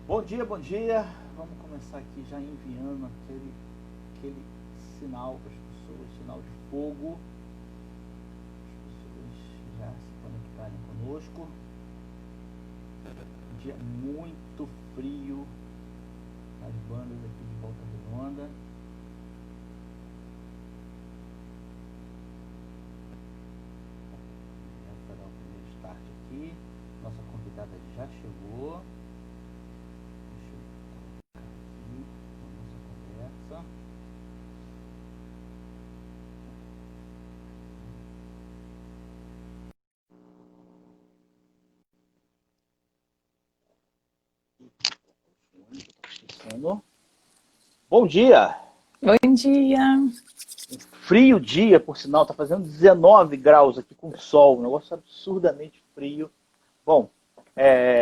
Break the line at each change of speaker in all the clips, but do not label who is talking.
Bom dia, bom dia. Vamos começar aqui já enviando aquele sinal para as pessoas, sinal de fogo, as pessoas já se conectarem conosco. Um dia muito frio nas bandas aqui de Volta Redonda. Já dar o primeiro start aqui. Nossa convidada já chegou. Bom dia!
Bom dia!
Frio dia, por sinal, tá fazendo 19 graus aqui com sol, um negócio absurdamente frio. Bom,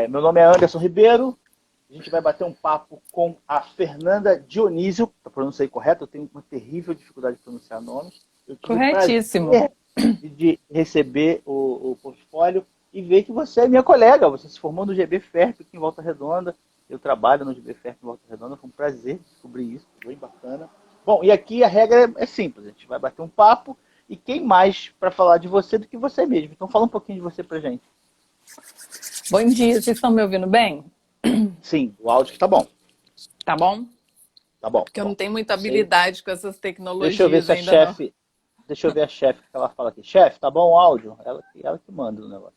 meu nome é Anderson Ribeiro, a gente vai bater um papo com a Fernanda Dionísio, a pronúncia aí correta, eu tenho uma terrível dificuldade de pronunciar nomes. Eu tive
Corretíssimo.
o prazer de receber o portfólio e ver que você é minha colega, você se formou no GB FERP aqui em Volta Redonda, eu trabalho no GB FERP em Volta Redonda, foi um prazer descobrir isso, foi bem bacana. Bom, e aqui a regra é simples, a gente vai bater um papo e quem mais para falar de você do que você mesmo. Então fala um pouquinho de você pra gente.
Bom dia, vocês estão me ouvindo bem?
Sim, o áudio tá bom.
Tá bom?
Tá bom.
Porque eu não tenho muita habilidade com essas
Deixa eu ver
tecnologias
se a
ainda não.
chefe. Deixa eu ver a chefe que ela fala aqui. Chefe, tá bom o áudio? Ela que manda o negócio.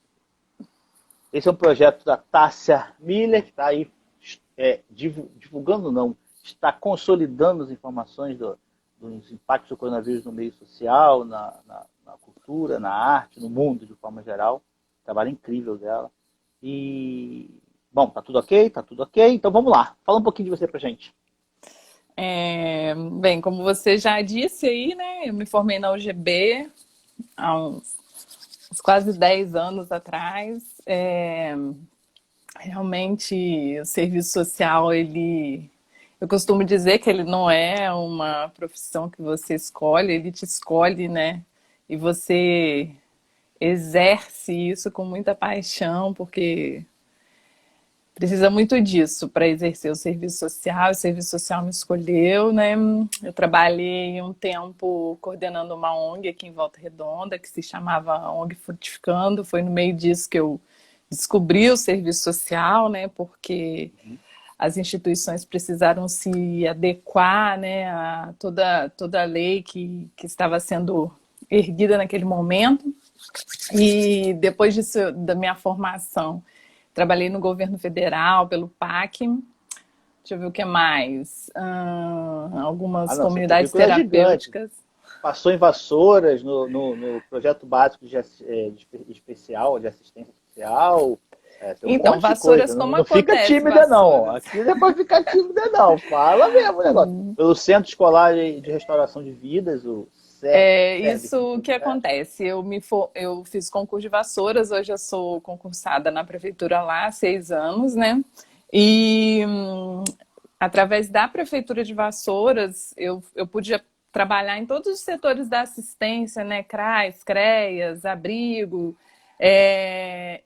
Esse é um projeto da Tássia Miller, que está aí divulgando, não, está consolidando as informações dos impactos do coronavírus no meio social, na cultura, na arte, no mundo de forma geral. Trabalho incrível dela. E, bom, tá tudo ok? Tá tudo ok. Então vamos lá. Fala um pouquinho de você pra gente.
Bem, como você já disse aí, né? Eu me formei na UGB há uns quase 10 anos atrás. Realmente, o serviço social, eu costumo dizer que ele não é uma profissão que você escolhe, ele te escolhe, né? E você exerce isso com muita paixão, porque precisa muito disso para exercer o serviço social me escolheu, né? Eu trabalhei um tempo coordenando uma ONG aqui em Volta Redonda, que se chamava ONG Frutificando, foi no meio disso que eu descobri o serviço social, né? Porque as instituições precisaram se adequar, né, a toda a lei que estava sendo erguida naquele momento. E depois disso, da minha formação, trabalhei no governo federal, pelo PAC. Deixa eu ver o que mais. Algumas
Não, seu
comunidades
currículo é gigante.
terapêuticas.
Passou em Vassouras, no projeto básico de especial, de assistência social. Tem um
Então,
monte de
Vassouras,
coisa.
como
Não fica
acontece,
tímida, não.
Vassouras?
Aqui não é para ficar tímida, não. Fala mesmo o negócio. Pelo Centro Escolar de Restauração de Vidas, o CERV.
Isso que acontece. Eu fiz concurso de Vassouras, hoje eu sou concursada na prefeitura lá há 6 anos, né? E através da prefeitura de Vassouras, eu pude trabalhar em todos os setores da assistência, né? CRAS, CREAS, abrigo,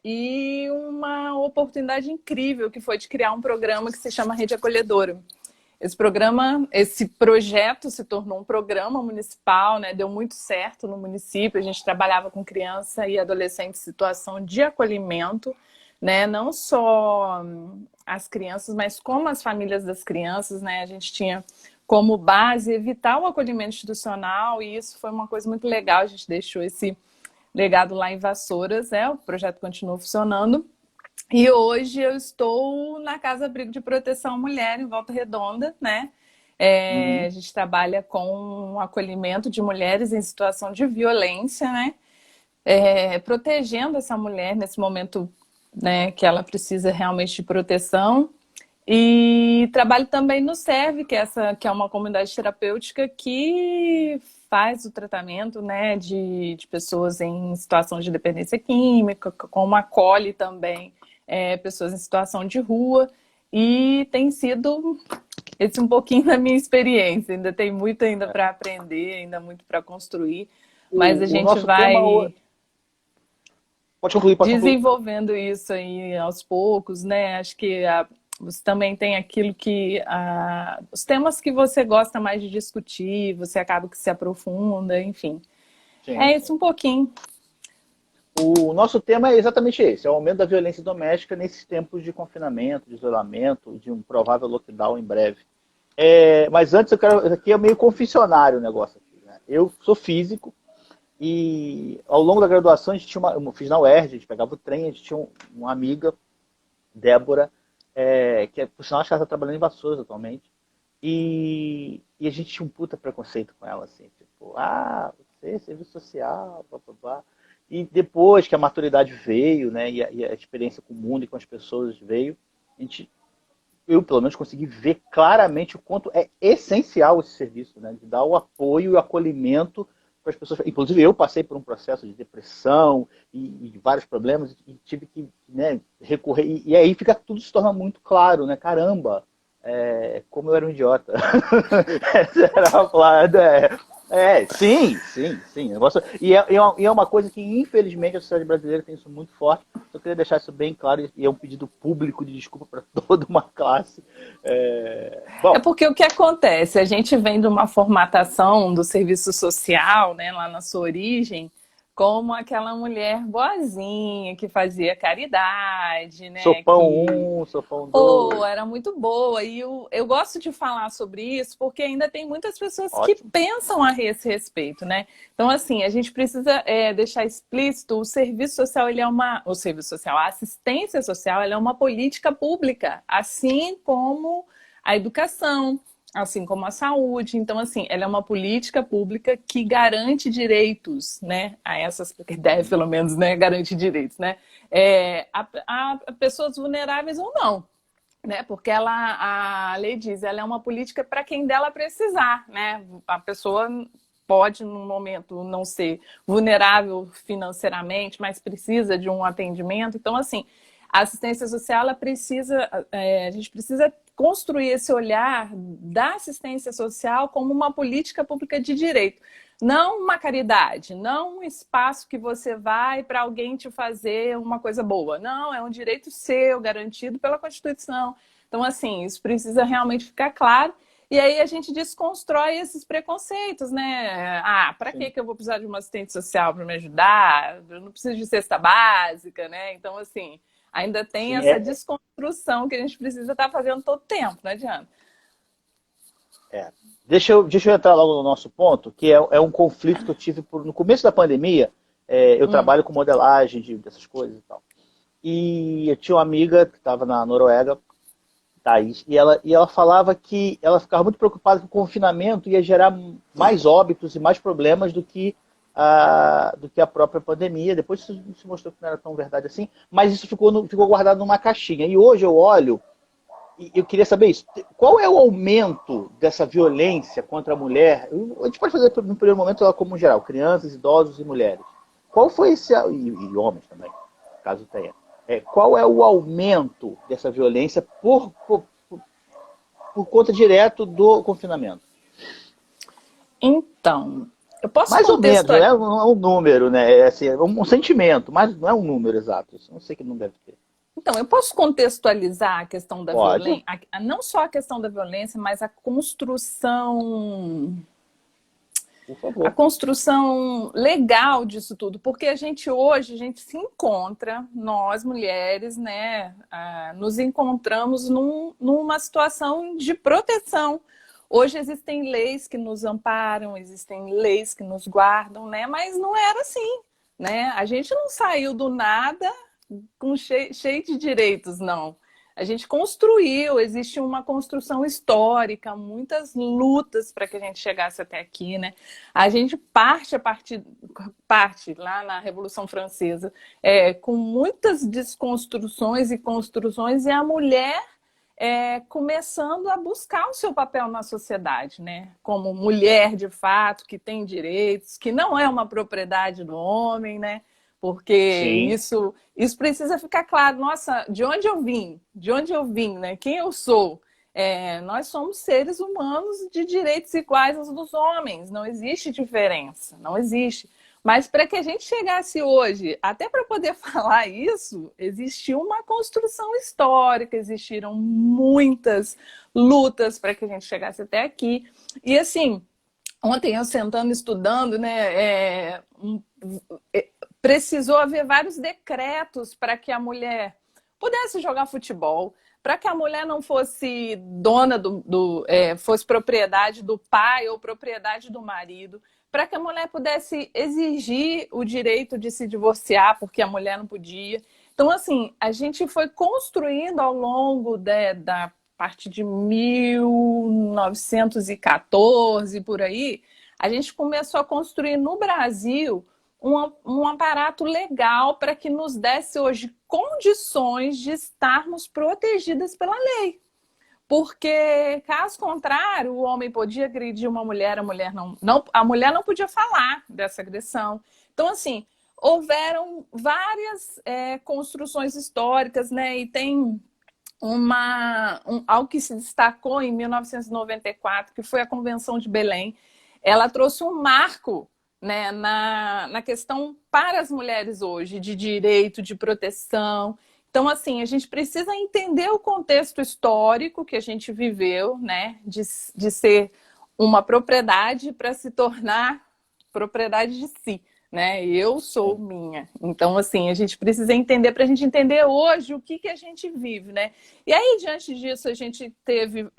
e uma oportunidade incrível que foi de criar um programa que se chama Rede Acolhedora. Esse projeto se tornou um programa municipal, né? Deu muito certo no município. A gente trabalhava com criança e adolescente em situação de acolhimento, né? Não só as crianças, mas como as famílias das crianças, né? A gente tinha como base evitar o acolhimento institucional e isso foi uma coisa muito legal. A gente deixou esse legado lá em Vassouras, né? O projeto continuou funcionando. E hoje eu estou na Casa Abrigo de Proteção à Mulher, em Volta Redonda, né? A gente trabalha com o acolhimento de mulheres em situação de violência, né? Protegendo essa mulher nesse momento, né, que ela precisa realmente de proteção. E trabalho também no SERV, que é uma comunidade terapêutica que faz o tratamento, né, de pessoas em situação de dependência química, como acolhe também pessoas em situação de rua, e tem sido esse um pouquinho da minha experiência. Ainda tem muito ainda para aprender, ainda muito para construir, mas a
O
gente
nosso tema
vai
pode concluir, pode concluir.
desenvolvendo isso aí aos poucos, né? Acho que você também tem aquilo que... os temas que você gosta mais de discutir, você acaba que se aprofunda, enfim.
Sim,
É isso
sim.
um pouquinho.
O nosso tema é exatamente esse, é o aumento da violência doméstica nesses tempos de confinamento, de isolamento, de um provável lockdown em breve. Mas antes aqui é meio confessionário o negócio aqui, né? Eu sou físico e ao longo da graduação a gente tinha eu fiz na UERJ, a gente pegava o trem, a gente tinha uma amiga, Débora, que por sinal acho que ela está trabalhando em Vassouras atualmente, e a gente tinha um puta preconceito com ela, assim, tipo, você, serviço social, blá, blá, blá. E depois que a maturidade veio, né, e a experiência com o mundo e com as pessoas veio, eu pelo menos consegui ver claramente o quanto é essencial esse serviço, né, de dar o apoio e o acolhimento para as pessoas. Inclusive eu passei por um processo de depressão e vários problemas e tive que, né, recorrer. E aí tudo se torna muito claro, né? Caramba, como eu era um idiota. Essa era a plada. Sim, sim, sim. E é uma coisa que, infelizmente, a sociedade brasileira tem isso muito forte. Eu queria deixar isso bem claro, e é um pedido público de desculpa para toda uma classe.
É porque o que acontece? A gente vem de uma formatação do serviço social, né, lá na sua origem, como aquela mulher boazinha que fazia caridade, né?
Sopão
Que
1, sopão 2.
era muito boa. E eu gosto de falar sobre isso porque ainda tem muitas pessoas que
Ótimo.
pensam a esse respeito, né? Então, assim, a gente precisa deixar explícito: o serviço social, o serviço social, a assistência social, ela é uma política pública, assim como a educação, assim como a saúde. Então, assim, ela é uma política pública que garante direitos, né? A essas, que deve, pelo menos, né? Garante direitos, né? A pessoas vulneráveis ou não, né? Porque a lei diz, ela é uma política para quem dela precisar, né? A pessoa pode, no momento, não ser vulnerável financeiramente, mas precisa de um atendimento. Então, assim, a assistência social, a gente precisa construir esse olhar da assistência social como uma política pública de direito. Não uma caridade, não um espaço que você vai para alguém te fazer uma coisa boa. Não, é um direito seu, garantido pela Constituição. Então, assim, isso precisa realmente ficar claro. E aí a gente desconstrói esses preconceitos, né? Para que eu vou precisar de uma assistente social para me ajudar? Eu não preciso de cesta básica, né? Então, assim, ainda tem
Sim,
essa desconstrução que a gente precisa estar fazendo todo tempo, não adianta.
Deixa eu entrar logo no nosso ponto, que é um conflito que eu tive no começo da pandemia. Eu trabalho com modelagem dessas coisas e tal. E eu tinha uma amiga que estava na Noruega, Thaís, e ela falava que ela ficava muito preocupada que o confinamento ia gerar mais óbitos e mais problemas do que a própria pandemia. Depois isso se mostrou que não era tão verdade assim, mas isso ficou guardado numa caixinha. E hoje eu olho e eu queria saber isso. Qual é o aumento dessa violência contra a mulher? A gente pode fazer no primeiro momento ela como geral, crianças, idosos e mulheres. Qual foi esse... E homens também, caso tenha. Qual é o aumento dessa violência por conta direto do confinamento?
Então, eu posso
Mais ou menos,
contextualizar.
não é um número, né? É um sentimento, mas não é um número exato. Isso eu não sei que não deve ter.
Então, eu posso contextualizar a questão da
Pode.
violência, não só a questão da violência, mas a construção
Por favor.
a construção legal disso tudo, porque hoje a gente se encontra, nós mulheres, né, nos encontramos numa situação de proteção. Hoje existem leis que nos amparam, existem leis que nos guardam, né, mas não era assim, né? A gente não saiu do nada cheio de direitos, não. A gente construiu, existe uma construção histórica, muitas lutas para que a gente chegasse até aqui, né? A gente parte lá na Revolução Francesa com muitas desconstruções e construções, e a mulher começando a buscar o seu papel na sociedade, né? Como mulher de fato, que tem direitos, que não é uma propriedade do homem, né? Porque isso precisa ficar claro. Nossa, de onde eu vim? Né? Quem eu sou? Nós somos seres humanos de direitos iguais aos dos homens. Não existe diferença, não existe. Mas para que a gente chegasse hoje, até para poder falar isso, existiu uma construção histórica, existiram muitas lutas para que a gente chegasse até aqui. E assim, ontem eu sentando, estudando, né, precisou haver vários decretos para que a mulher pudesse jogar futebol, para que a mulher não fosse dona fosse propriedade do pai ou propriedade do marido, para que a mulher pudesse exigir o direito de se divorciar, porque a mulher não podia. Então, assim, a gente foi construindo ao longo da parte de 1914, por aí, a gente começou a construir no Brasil um aparato legal para que nos desse hoje condições de estarmos protegidas pela lei. Porque, caso contrário, o homem podia agredir uma mulher, a mulher não podia falar dessa agressão. Então, assim, houveram várias construções históricas, né? E tem algo que se destacou em 1994, que foi a Convenção de Belém. Ela trouxe um marco, né, na questão para as mulheres hoje, de direito, de proteção. Então, assim, a gente precisa entender o contexto histórico que a gente viveu, né, de ser uma propriedade para se tornar propriedade de si, né? Eu sou minha. Então, assim, a gente precisa entender para a gente entender hoje o que a gente vive, né? E aí, diante disso, a gente teve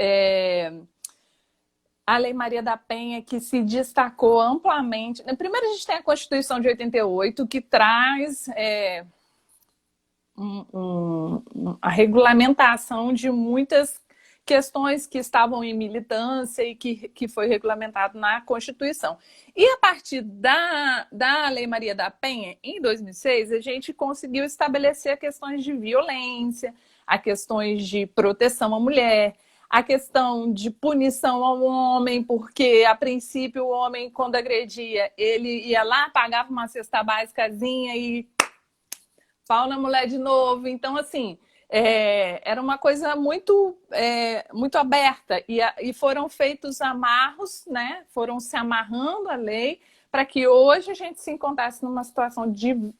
a Lei Maria da Penha, que se destacou amplamente. Primeiro, a gente tem a Constituição de 88, que traz a regulamentação de muitas questões que estavam em militância e que foi regulamentado na Constituição. E a partir da Lei Maria da Penha, em 2006, a gente conseguiu estabelecer questões de violência, a questões de proteção à mulher, a questão de punição ao homem, porque, a princípio, o homem, quando agredia, ele ia lá, pagava uma cesta básicazinha e pau na mulher de novo. Então, assim, era uma coisa muito aberta. E foram feitos amarros, né? Foram se amarrando a lei para que hoje a gente se encontrasse numa situação de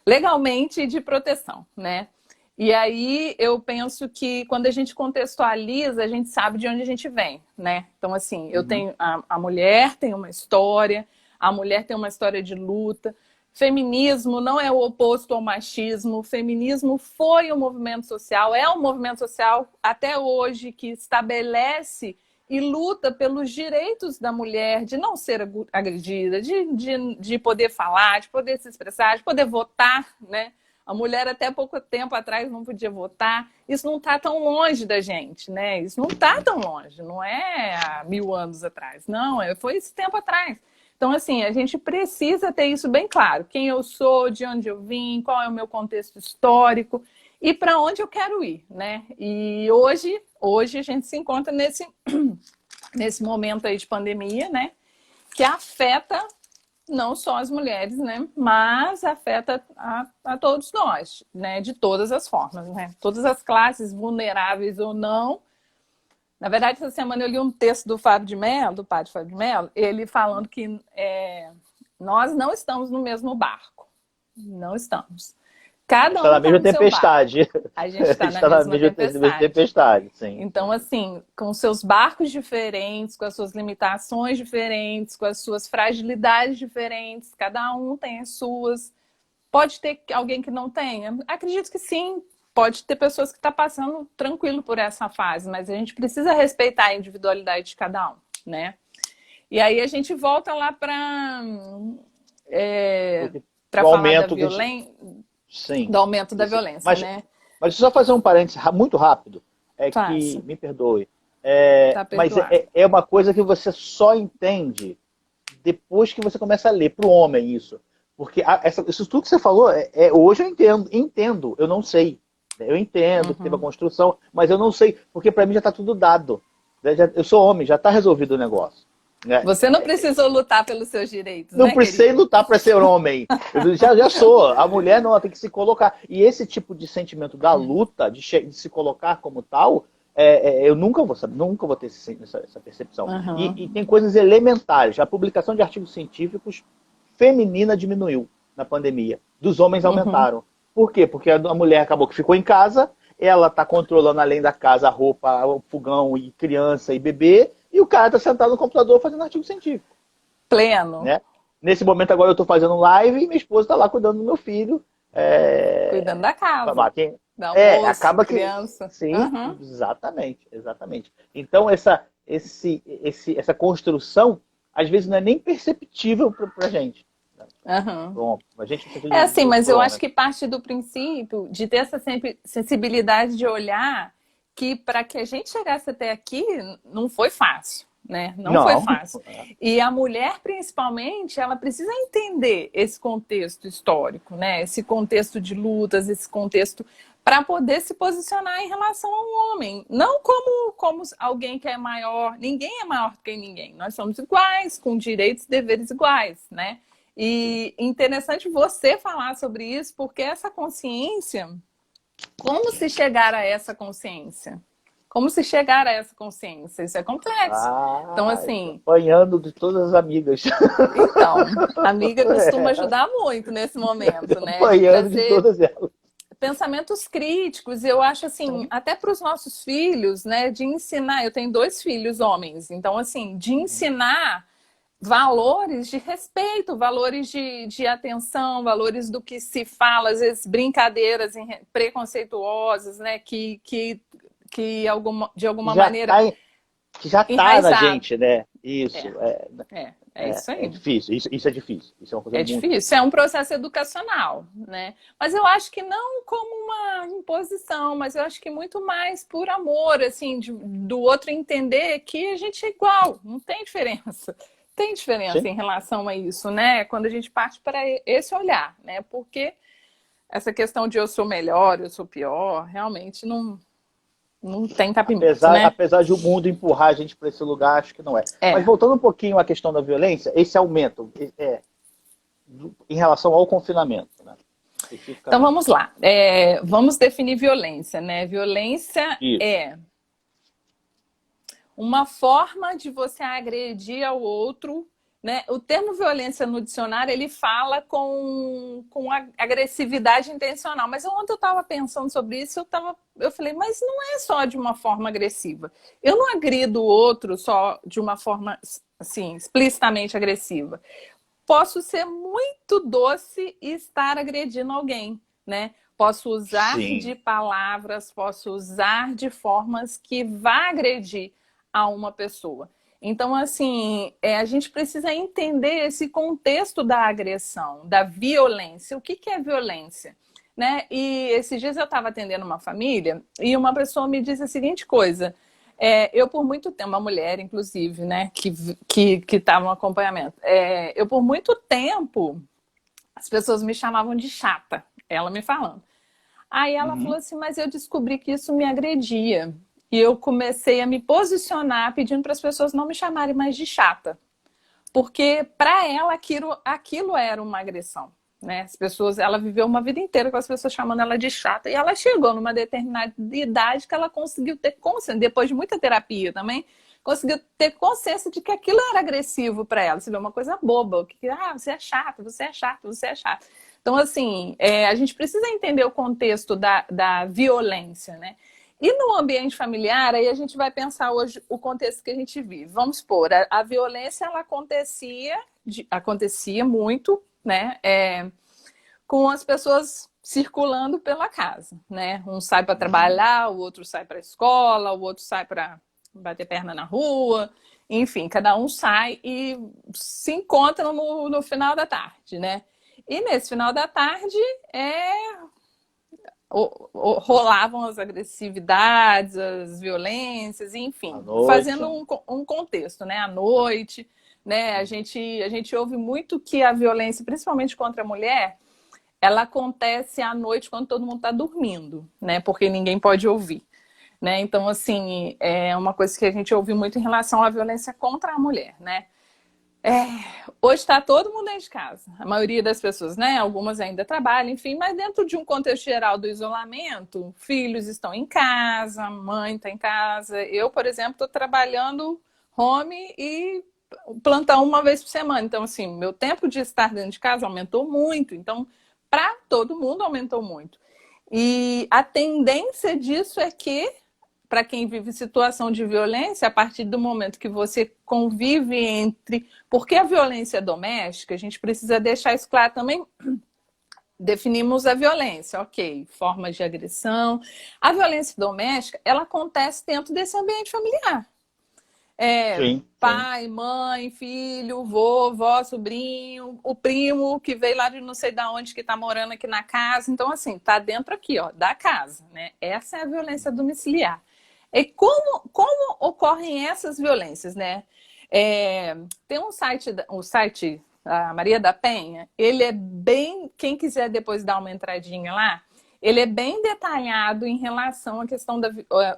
legalmente de proteção, né? E aí eu penso que quando a gente contextualiza, a gente sabe de onde a gente vem, né? Então, assim, eu tenho a mulher tem uma história, a mulher tem uma história de luta. Feminismo não é o oposto ao machismo. O feminismo foi um movimento social, é um movimento social até hoje que estabelece e luta pelos direitos da mulher de não ser agredida, de poder falar, de poder se expressar, de poder votar, né? A mulher até pouco tempo atrás não podia votar. Isso não está tão longe da gente, né? Isso não está tão longe, não é há 1000 anos atrás. Não, foi esse tempo atrás. Então, assim, a gente precisa ter isso bem claro. Quem eu sou, de onde eu vim, qual é o meu contexto histórico e para onde eu quero ir, né? E hoje a gente se encontra nesse momento aí de pandemia, né? Que afeta não só as mulheres, né? Mas afeta a todos nós, né? De todas as formas, né? Todas as classes, vulneráveis ou não. Na verdade, essa semana eu li um texto do Fábio de Mello, do padre Fábio de Mello, ele falando que nós não estamos no mesmo barco. Não estamos. Cada um
está na mesma
no seu
tempestade.
barco. A gente está na mesma
tempestade. Sim.
Então, assim, com seus barcos diferentes, com as suas limitações diferentes, com as suas fragilidades diferentes, cada um tem as suas. Pode ter alguém que não tenha? Acredito que sim. Pode ter pessoas que estão passando tranquilo por essa fase, mas a gente precisa respeitar a individualidade de cada um, né? E aí a gente volta lá para falar da violência, do aumento da violência, né?
Mas deixa eu só fazer um parênteses muito rápido, que me perdoe. Mas é uma coisa que você só entende depois que você começa a ler para o homem isso. Porque isso tudo que você falou, hoje eu entendo, eu não sei. Eu entendo que teve a construção, mas eu não sei, porque para mim já está tudo dado. Eu sou homem, já está resolvido o negócio. Né?
Você não precisou lutar pelos seus direitos,
não,
né,
precisei lutar para ser homem. Eu já sou. A mulher não, ela tem que se colocar. E esse tipo de sentimento da luta, de se colocar como tal, eu nunca vou saber, nunca vou ter essa percepção.
Uhum.
E tem coisas elementares. A publicação de artigos científicos feminina diminuiu na pandemia. Dos homens
Uhum.
aumentaram. Por quê? Porque a mulher acabou que ficou em casa, ela está controlando além da casa a roupa, o fogão e criança e bebê, e o cara está sentado no computador fazendo artigo científico.
Pleno.
Né? Nesse momento agora eu estou fazendo live e minha esposa está lá cuidando do meu filho.
Cuidando da casa,
Quem,
do almoço,
acaba que.
criança.
Sim,
Uhum.
exatamente, exatamente. Então essa construção, às vezes, não é nem perceptível para a gente.
Uhum.
Bom, a gente precisa
É assim,
de
mas eu acho
prova.
que parte do princípio de ter essa sensibilidade de olhar que para que a gente chegasse até aqui não foi fácil, né? Não foi
Não.
fácil. E a mulher, principalmente, ela precisa entender esse contexto histórico, né? Esse contexto de lutas, esse contexto para poder se posicionar em relação ao homem. Não como alguém que é maior. Ninguém é maior que ninguém. Nós somos iguais, com direitos e deveres iguais, né? E interessante você falar sobre isso, porque essa consciência, como se chegar a essa consciência? Como se chegar a essa consciência? Isso é complexo. Então, assim,
Apanhando de todas as amigas.
então, a amiga costuma ajudar muito nesse momento, né? De
Apanhando de
trazer
todas elas.
pensamentos críticos. Eu acho assim, até para os nossos filhos, né? De ensinar. Eu tenho 2 filhos homens, então, assim, de ensinar valores de respeito, valores de atenção, valores do que se fala, às vezes brincadeiras preconceituosas, né? De alguma
Já
maneira
tá, que já está na
enraizado.
gente, né? Isso.
É isso
É
aí.
difícil. Isso é difícil. Isso é uma coisa
É
muito
difícil,
difícil.
é um processo educacional, né? Mas eu acho que não como uma imposição, mas eu acho que muito mais por amor, assim, do outro entender que a gente é igual, não tem diferença. Tem diferença
Sim.
em relação a isso, né? Quando a gente parte para esse olhar, né? Porque essa questão de eu sou melhor, eu sou pior, realmente não tem cabimento, né?
Apesar de o mundo empurrar a gente para esse lugar, acho que não é. Mas
É.
voltando um pouquinho à questão da violência, esse aumento em relação ao confinamento, né?
Então
Especificamente.
vamos lá. Vamos definir violência, né? Violência
Isso.
é uma forma de você agredir ao outro, né? O termo violência no dicionário, ele fala com agressividade intencional. Mas ontem eu estava pensando sobre isso, eu falei, mas não é só de uma forma agressiva. Eu não agrido o outro só de uma forma, assim, explicitamente agressiva. Posso ser muito doce e estar agredindo alguém, né? Posso usar
Sim.
de palavras, posso usar de formas que vá agredir a uma pessoa. Então, assim, a gente precisa entender esse contexto da agressão, da violência. O que é violência? Né? E esses dias eu estava atendendo uma família e uma pessoa me disse a seguinte coisa. Eu, por muito tempo, uma mulher, inclusive, né, que estava no acompanhamento, eu, por muito tempo, as pessoas me chamavam de chata, ela me falando. Aí ela falou
Uhum.
assim, mas eu descobri que isso me agredia. E eu comecei a me posicionar pedindo para as pessoas não me chamarem mais de chata. Porque para ela aquilo era uma agressão. Né? As pessoas, ela viveu uma vida inteira com as pessoas chamando ela de chata. E ela chegou numa determinada idade que ela conseguiu ter consciência, depois de muita terapia também, conseguiu ter consciência de que aquilo era agressivo para ela. Você vê uma coisa boba, você é chato, você é chato, você é chato. Então, assim, a gente precisa entender o contexto da violência, né? E no ambiente familiar, aí a gente vai pensar hoje o contexto que a gente vive. Vamos supor, a violência ela acontecia muito, né? Com as pessoas circulando pela casa, né? Um sai para
Uhum.
trabalhar, o outro sai para a escola, o outro sai para bater perna na rua, enfim, cada um sai e se encontra no final da tarde, né? E nesse final da tarde rolavam as agressividades, as violências,
À
enfim,
noite.
fazendo um contexto, né? À noite, né? A gente ouve muito que a violência, principalmente contra a mulher, ela acontece à noite quando todo mundo está dormindo, né? Porque ninguém pode ouvir. Né? Então, assim, é uma coisa que a gente ouve muito em relação à violência contra a mulher, né? Hoje está todo mundo dentro de casa. A maioria das pessoas, né? Algumas ainda trabalham, enfim, mas dentro de um contexto geral do isolamento, filhos estão em casa, mãe está em casa. Eu, por exemplo, estou trabalhando home e plantão uma vez por semana. Então, assim, meu tempo de estar dentro de casa aumentou muito. Então, para todo mundo aumentou muito. E a tendência disso é que, para quem vive situação de violência, a partir do momento que você convive entre... Porque a violência doméstica, a gente precisa deixar isso claro também. Definimos a violência, ok, formas de agressão. A violência doméstica, ela acontece dentro desse ambiente familiar. Pai, mãe, filho, vô, vó, sobrinho, o primo que veio lá de não sei de onde, que está morando aqui na casa. Então, assim, tá dentro aqui, ó, da casa, né? Essa é a violência domiciliar. E como ocorrem essas violências, né? Tem um site, o site a Maria da Penha, ele é bem... Quem quiser depois dar uma entradinha lá, ele é bem detalhado em relação à questão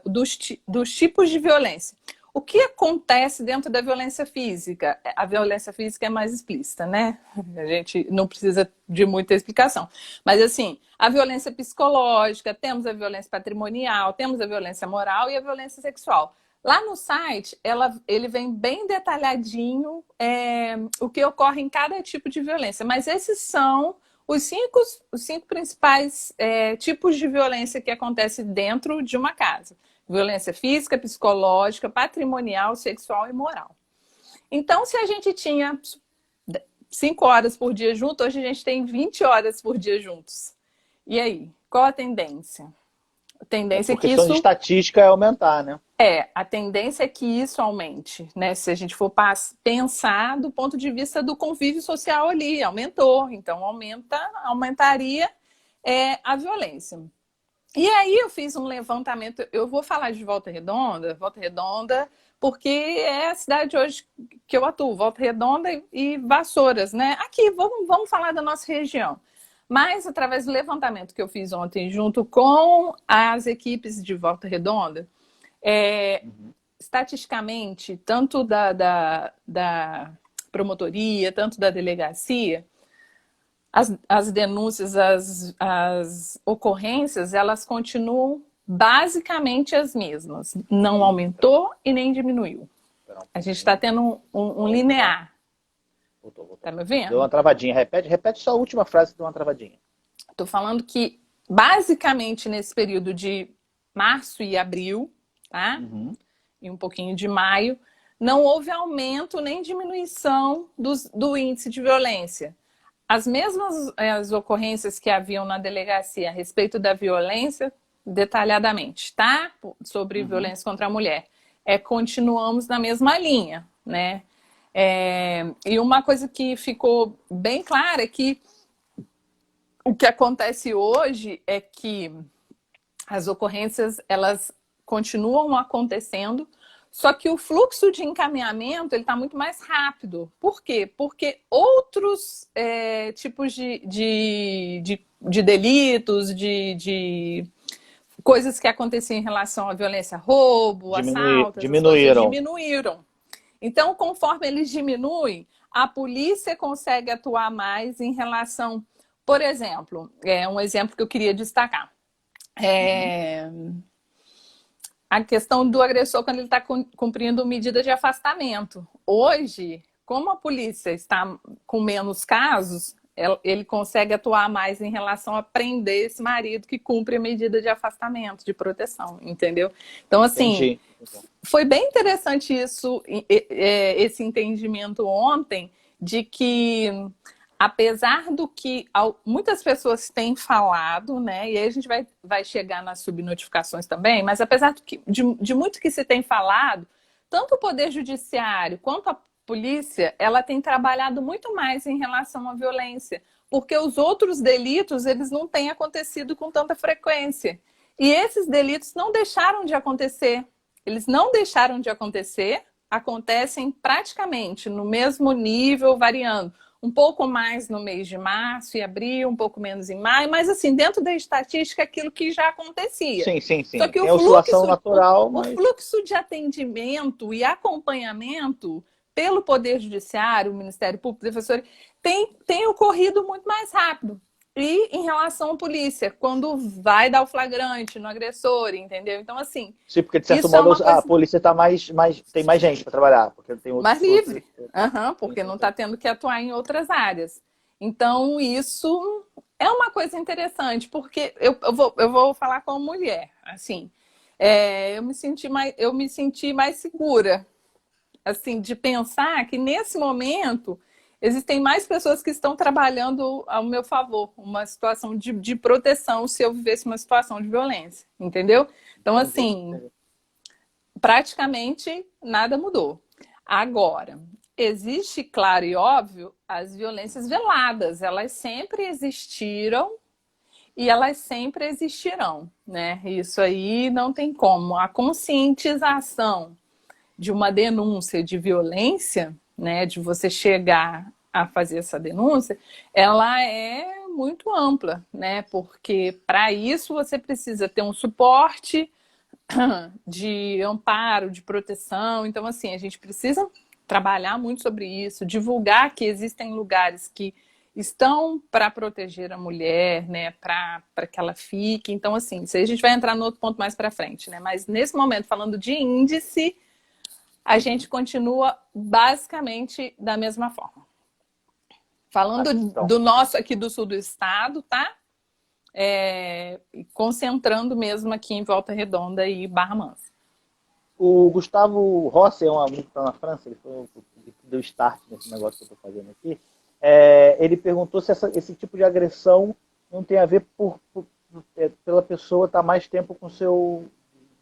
dos tipos de violência. O que acontece dentro da violência física? A violência física é mais explícita, né? A gente não precisa de muita explicação. Mas, assim, a violência psicológica, temos a violência patrimonial, temos a violência moral e a violência sexual. Lá no site, ele vem bem detalhadinho o que ocorre em cada tipo de violência. Mas esses são os cinco principais tipos de violência que acontece dentro de uma casa. Violência física, psicológica, patrimonial, sexual e moral. Então, se a gente tinha 5 horas por dia junto, hoje a gente tem 20 horas por dia juntos. E aí, qual a tendência? A tendência é que
questão de estatística é aumentar, né?
A tendência é que isso aumente, né? Se a gente for pensar do ponto de vista do convívio social ali, aumentou. Então, aumentaria a violência. E aí eu fiz um levantamento, eu vou falar de Volta Redonda, porque é a cidade hoje que eu atuo, Volta Redonda e Vassouras, né? Aqui, vamos falar da nossa região. Mas, através do levantamento que eu fiz ontem, junto com as equipes de Volta Redonda, estatisticamente, tanto da promotoria, tanto da delegacia, as denúncias, as ocorrências, elas continuam basicamente as mesmas. Não aumentou e nem diminuiu. A gente está tendo um linear.
Voltou.
Tá me ouvindo?
Deu uma travadinha. Repete só a última frase que deu uma travadinha.
Estou falando que, basicamente, nesse período de março e abril, tá? E um pouquinho de maio, não houve aumento nem diminuição do índice de violência. As mesmas as ocorrências que haviam na delegacia a respeito da violência, detalhadamente, tá? Sobre violência contra a mulher. Continuamos na mesma linha, né? E uma coisa que ficou bem clara é que o que acontece hoje é que as ocorrências, elas continuam acontecendo, só que o fluxo de encaminhamento ele está muito mais rápido. Por quê? Porque outros tipos de delitos, de coisas que aconteciam em relação à violência, roubo, assalto, diminuíram. Então, conforme eles diminuem, a polícia consegue atuar mais em relação... Por exemplo, um exemplo que eu queria destacar. A questão do agressor quando ele está cumprindo medida de afastamento. Hoje, como a polícia está com menos casos, ele consegue atuar mais em relação a prender esse marido que cumpre a medida de afastamento, de proteção, entendeu? Então, assim, foi bem interessante isso, esse entendimento ontem, de que, apesar do que muitas pessoas têm falado, né? E aí a gente vai chegar nas subnotificações também, mas apesar de muito que se tem falado, tanto o Poder Judiciário quanto a polícia, ela tem trabalhado muito mais em relação à violência, porque os outros delitos, eles não têm acontecido com tanta frequência. E esses delitos não deixaram de acontecer. Eles não deixaram de acontecer, acontecem praticamente no mesmo nível, variando. Um pouco mais no mês de março e abril, um pouco menos em maio, mas assim, dentro da estatística, aquilo que já acontecia.
Sim.
Só que
oscilação natural,
o fluxo de atendimento e acompanhamento pelo Poder Judiciário, o Ministério Público, Defensor, tem ocorrido muito mais rápido. E em relação à polícia, quando vai dar o flagrante no agressor, entendeu? Então, assim...
Sim, porque de certo modo a polícia tá tem mais gente para trabalhar. Porque tem
mais livre, porque não está tendo que atuar em outras áreas. Então, isso é uma coisa interessante, porque eu vou falar como mulher, assim, eu me senti mais segura, assim, de pensar que nesse momento existem mais pessoas que estão trabalhando ao meu favor, uma situação de proteção se eu vivesse uma situação de violência, entendeu? Então, assim, praticamente nada mudou. Agora, existe, claro e óbvio, as violências veladas, elas sempre existiram e elas sempre existirão, né? Isso aí não tem como. A conscientização de uma denúncia de violência, né, de você chegar a fazer essa denúncia, ela é muito ampla, né? Porque para isso você precisa ter um suporte de amparo, de proteção. Então, assim, a gente precisa trabalhar muito sobre isso, divulgar que existem lugares que estão para proteger a mulher, né, para que ela fique. Então, assim, isso aí a gente vai entrar no outro ponto mais para frente, né? Mas nesse momento, falando de índice, a gente continua basicamente da mesma forma. Falando do nosso aqui do sul do estado, tá? Concentrando mesmo aqui em Volta Redonda e Barra Mansa.
O Gustavo Rossi é um amigo que está na França, ele foi o que deu start nesse negócio que eu estou fazendo aqui. Ele perguntou se esse tipo de agressão não tem a ver pela pessoa estar mais tempo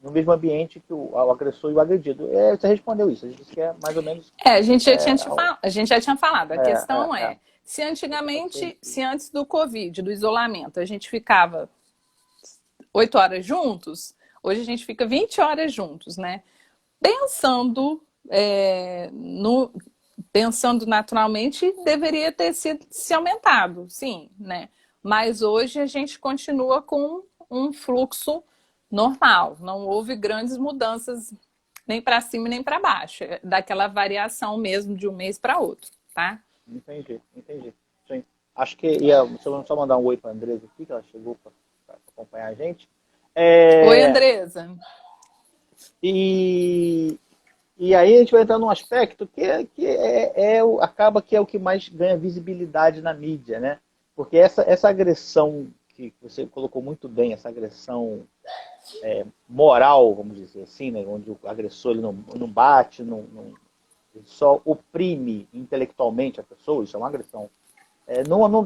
no mesmo ambiente que o agressor e o agredido. Você respondeu isso, a gente disse que é mais ou menos...
a gente já tinha falado. A questão se antigamente, se antes do Covid, do isolamento, a gente ficava 8 horas juntos, hoje a gente fica 20 horas juntos, né? Pensando naturalmente, deveria ter se aumentado, sim, né? Mas hoje a gente continua com um fluxo normal. Não houve grandes mudanças nem para cima nem para baixo. Daquela variação mesmo de um mês para outro, tá?
Entendi. Sim. Acho que ia só mandar um oi para a Andresa aqui, que ela chegou para acompanhar a gente.
Oi, Andresa.
E aí a gente vai entrar num aspecto que acaba que é o que mais ganha visibilidade na mídia, né? Porque essa agressão que você colocou muito bem, essa agressão moral, vamos dizer assim, né? Onde o agressor ele não bate, ele só oprime intelectualmente a pessoa, isso é uma agressão. Não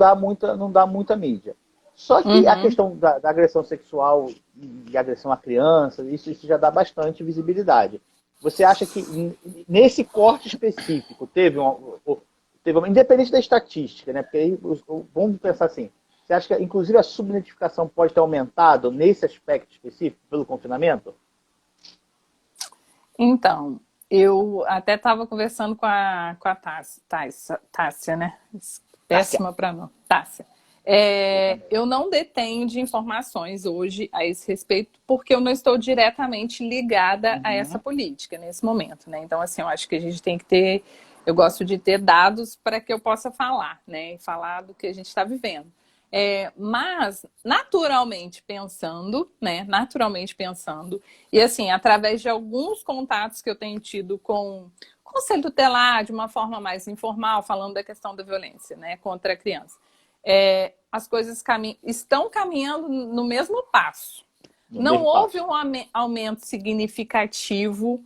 dá muita mídia. Só que a questão da agressão sexual e agressão à criança, isso já dá bastante visibilidade. Você acha que nesse corte específico teve independente da estatística, né? Porque aí vamos pensar assim, você acha que inclusive a subnotificação pode ter aumentado nesse aspecto específico pelo confinamento?
Então, eu até estava conversando com a Tássia, né? Péssima para não. Tássia. Eu não detenho de informações hoje a esse respeito, porque eu não estou diretamente ligada a essa política nesse momento, né? Então, assim, eu acho que a gente tem que ter... Eu gosto de ter dados para que eu possa falar, né? E falar do que a gente está vivendo. Mas, naturalmente pensando, né? Naturalmente pensando, e assim, através de alguns contatos que eu tenho tido com o Conselho Tutelar, de uma forma mais informal, falando da questão da violência, né? Contra a criança. As coisas estão caminhando no mesmo passo. Não houve um aumento significativo.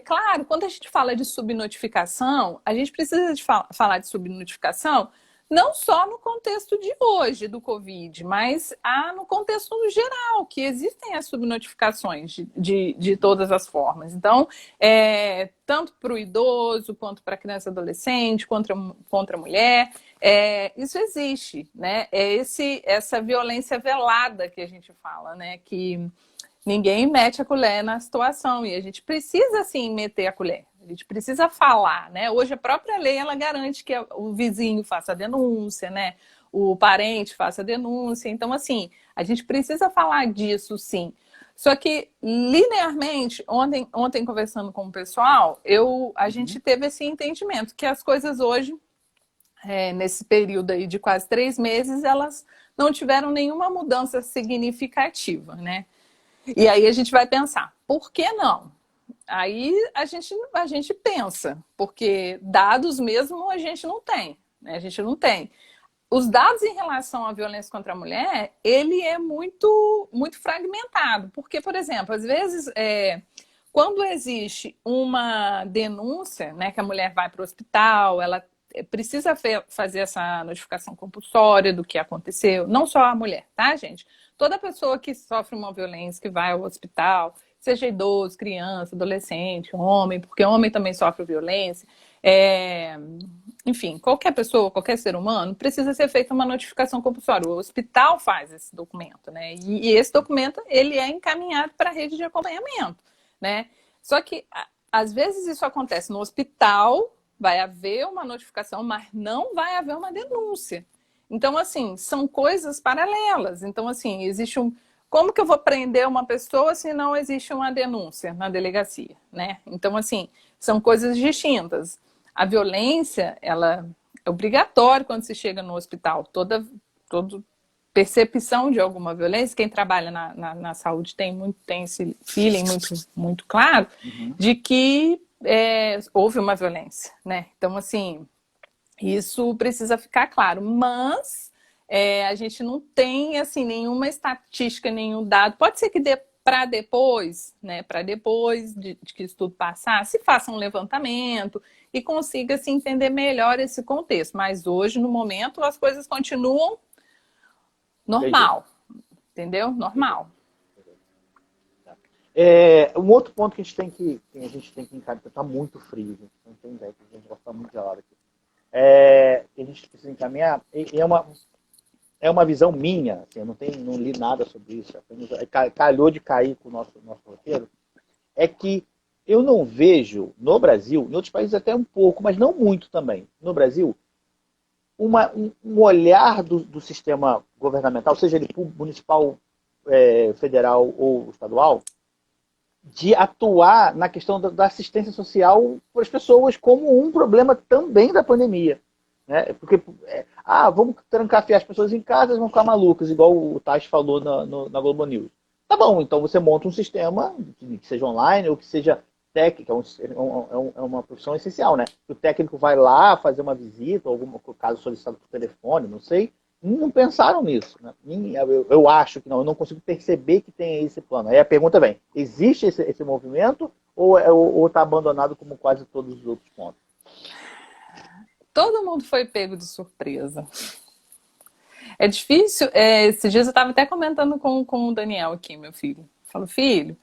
Claro, quando a gente fala de subnotificação, a gente precisa falar de subnotificação não só no contexto de hoje, do Covid, mas no contexto geral, que existem as subnotificações de todas as formas. Então, tanto para o idoso, quanto para a criança e adolescente, contra a mulher, isso existe, né? Essa violência velada que a gente fala, né? Que ninguém mete a colher na situação e a gente precisa, sim, meter a colher. A gente precisa falar, né? Hoje a própria lei, ela garante que o vizinho faça a denúncia, né? O parente faça a denúncia. Então, assim, a gente precisa falar disso, sim. Só que, linearmente, ontem conversando com o pessoal, a gente teve esse entendimento que as coisas hoje, nesse período aí de quase 3 meses, elas não tiveram nenhuma mudança significativa, né? E aí a gente vai pensar, por que não? Aí a gente pensa, porque dados mesmo a gente não tem, né? A gente não tem. Os dados em relação à violência contra a mulher, ele é muito, muito fragmentado. Porque, por exemplo, às vezes, quando existe uma denúncia, né, que a mulher vai para o hospital, ela precisa fazer essa notificação compulsória do que aconteceu. Não só a mulher, tá, gente? Toda pessoa que sofre uma violência, que vai ao hospital, seja idoso, criança, adolescente, homem, porque homem também sofre violência, enfim, qualquer pessoa, qualquer ser humano, precisa ser feita uma notificação compulsória. O hospital faz esse documento, né? E esse documento, ele é encaminhado para a rede de acompanhamento, né? Só que, às vezes, isso acontece no hospital, vai haver uma notificação, mas não vai haver uma denúncia. Então, assim, são coisas paralelas. Então, assim, existe um... Como que eu vou prender uma pessoa se não existe uma denúncia na delegacia, né? Então, assim, são coisas distintas. A violência, ela é obrigatória quando se chega no hospital. Toda percepção de alguma violência, quem trabalha na saúde tem esse feeling muito claro de que houve uma violência, né? Então, assim, isso precisa ficar claro. Mas a gente não tem, assim, nenhuma estatística, nenhum dado. Pode ser que dê para depois, né? Para depois de que isso tudo passar, se faça um levantamento e consiga se entender melhor esse contexto. Mas hoje, no momento, as coisas continuam normal. Entendeu? Normal.
Um outro ponto que a gente tem que encarar, porque está muito frio, gente. Não tem ideia, a gente gosta muito gelado aqui. A gente precisa encaminhar, é uma visão minha, assim, eu não li nada sobre isso, calhou de cair com o nosso roteiro, é que eu não vejo no Brasil, em outros países até um pouco, mas não muito também, no Brasil, um olhar do sistema governamental, seja ele municipal, federal ou estadual, de atuar na questão da assistência social para as pessoas como um problema também da pandemia. Né? Porque, vamos trancafiar as pessoas em casa, vão ficar malucas, igual o Tati falou na Globo News. Tá bom, então você monta um sistema, que seja online ou que seja técnico, é uma profissão essencial, né? O técnico vai lá fazer uma visita, ou algum caso solicitado por telefone, não sei. Não pensaram nisso, né? Eu acho que não, eu não consigo perceber que tem esse plano. Aí a pergunta vem, existe esse movimento ou está abandonado como quase todos os outros pontos?
Todo mundo foi pego de surpresa. É difícil, esses dias eu estava até comentando com o Daniel aqui, meu filho. Falo, filho,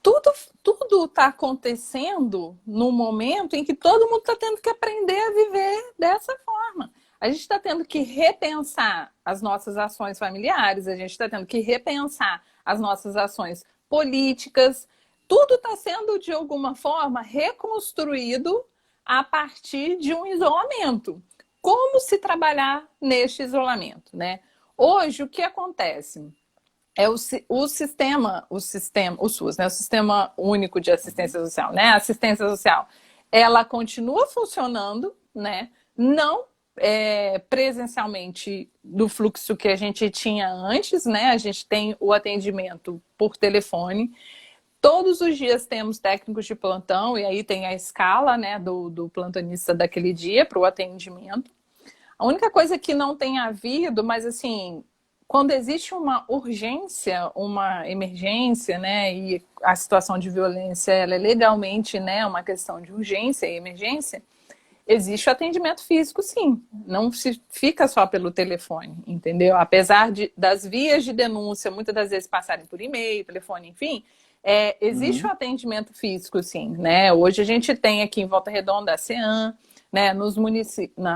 tudo está acontecendo no momento em que todo mundo está tendo que aprender a viver dessa forma. A gente está tendo que repensar as nossas ações familiares, a gente está tendo que repensar as nossas ações políticas. Tudo está sendo, de alguma forma, reconstruído a partir de um isolamento. Como se trabalhar neste isolamento, né? Hoje, o que acontece? O SUS, né? O Sistema Único de Assistência Social, né? A assistência social, ela continua funcionando, né? Não presencialmente do fluxo que a gente tinha antes, né? A gente tem o atendimento por telefone. Todos os dias temos técnicos de plantão e aí tem a escala, né, do plantonista daquele dia para o atendimento. A única coisa que não tem havido, mas assim, quando existe uma urgência, uma emergência, né, e a situação de violência ela é legalmente, né, uma questão de urgência e emergência, existe o atendimento físico, sim. Não se fica só pelo telefone, entendeu? Apesar das vias de denúncia, muitas das vezes passarem por e-mail, telefone, enfim, existe o atendimento físico, sim, né? Hoje a gente tem aqui em Volta Redonda a CEAM, né? Nos municípios,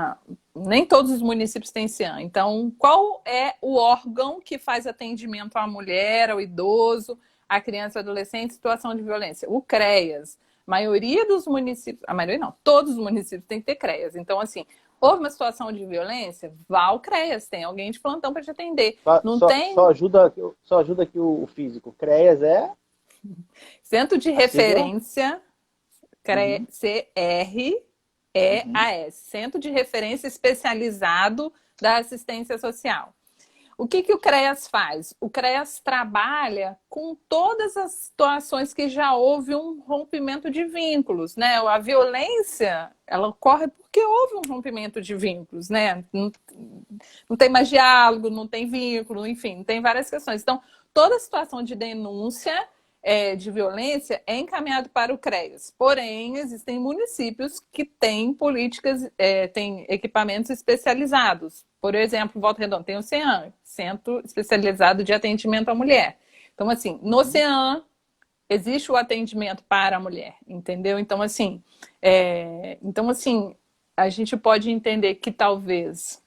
nem todos os municípios têm CEAM. Então, qual é o órgão que faz atendimento à mulher, ao idoso, à criança e adolescente em situação de violência? O CREAS. A maioria dos municípios, a maioria não, todos os municípios têm que ter CREAS. Então, assim, Houve uma situação de violência? Vá ao CREAS, tem alguém de plantão para te atender.
Só,
Não
só,
tem
só ajuda aqui o físico. CREAS é
centro de
a sigla?
referência,
Uhum, uhum,
CREAS, Centro de Referência Especializado da Assistência Social. O que o CREAS faz? O CREAS trabalha com todas as situações que já houve um rompimento de vínculos, né? A violência, ela ocorre porque houve um rompimento de vínculos, né? Não tem mais diálogo, não tem vínculo, enfim, tem várias questões. Então, toda situação de denúncia de violência é encaminhado para o CREAS. Porém, existem municípios que têm políticas, têm equipamentos especializados. Por exemplo, Volta Redonda tem o CEAM, Centro Especializado de Atendimento à Mulher. Então, assim, no
uhum.
CEAM existe o atendimento para a mulher, entendeu? Então, assim, a gente pode entender que talvez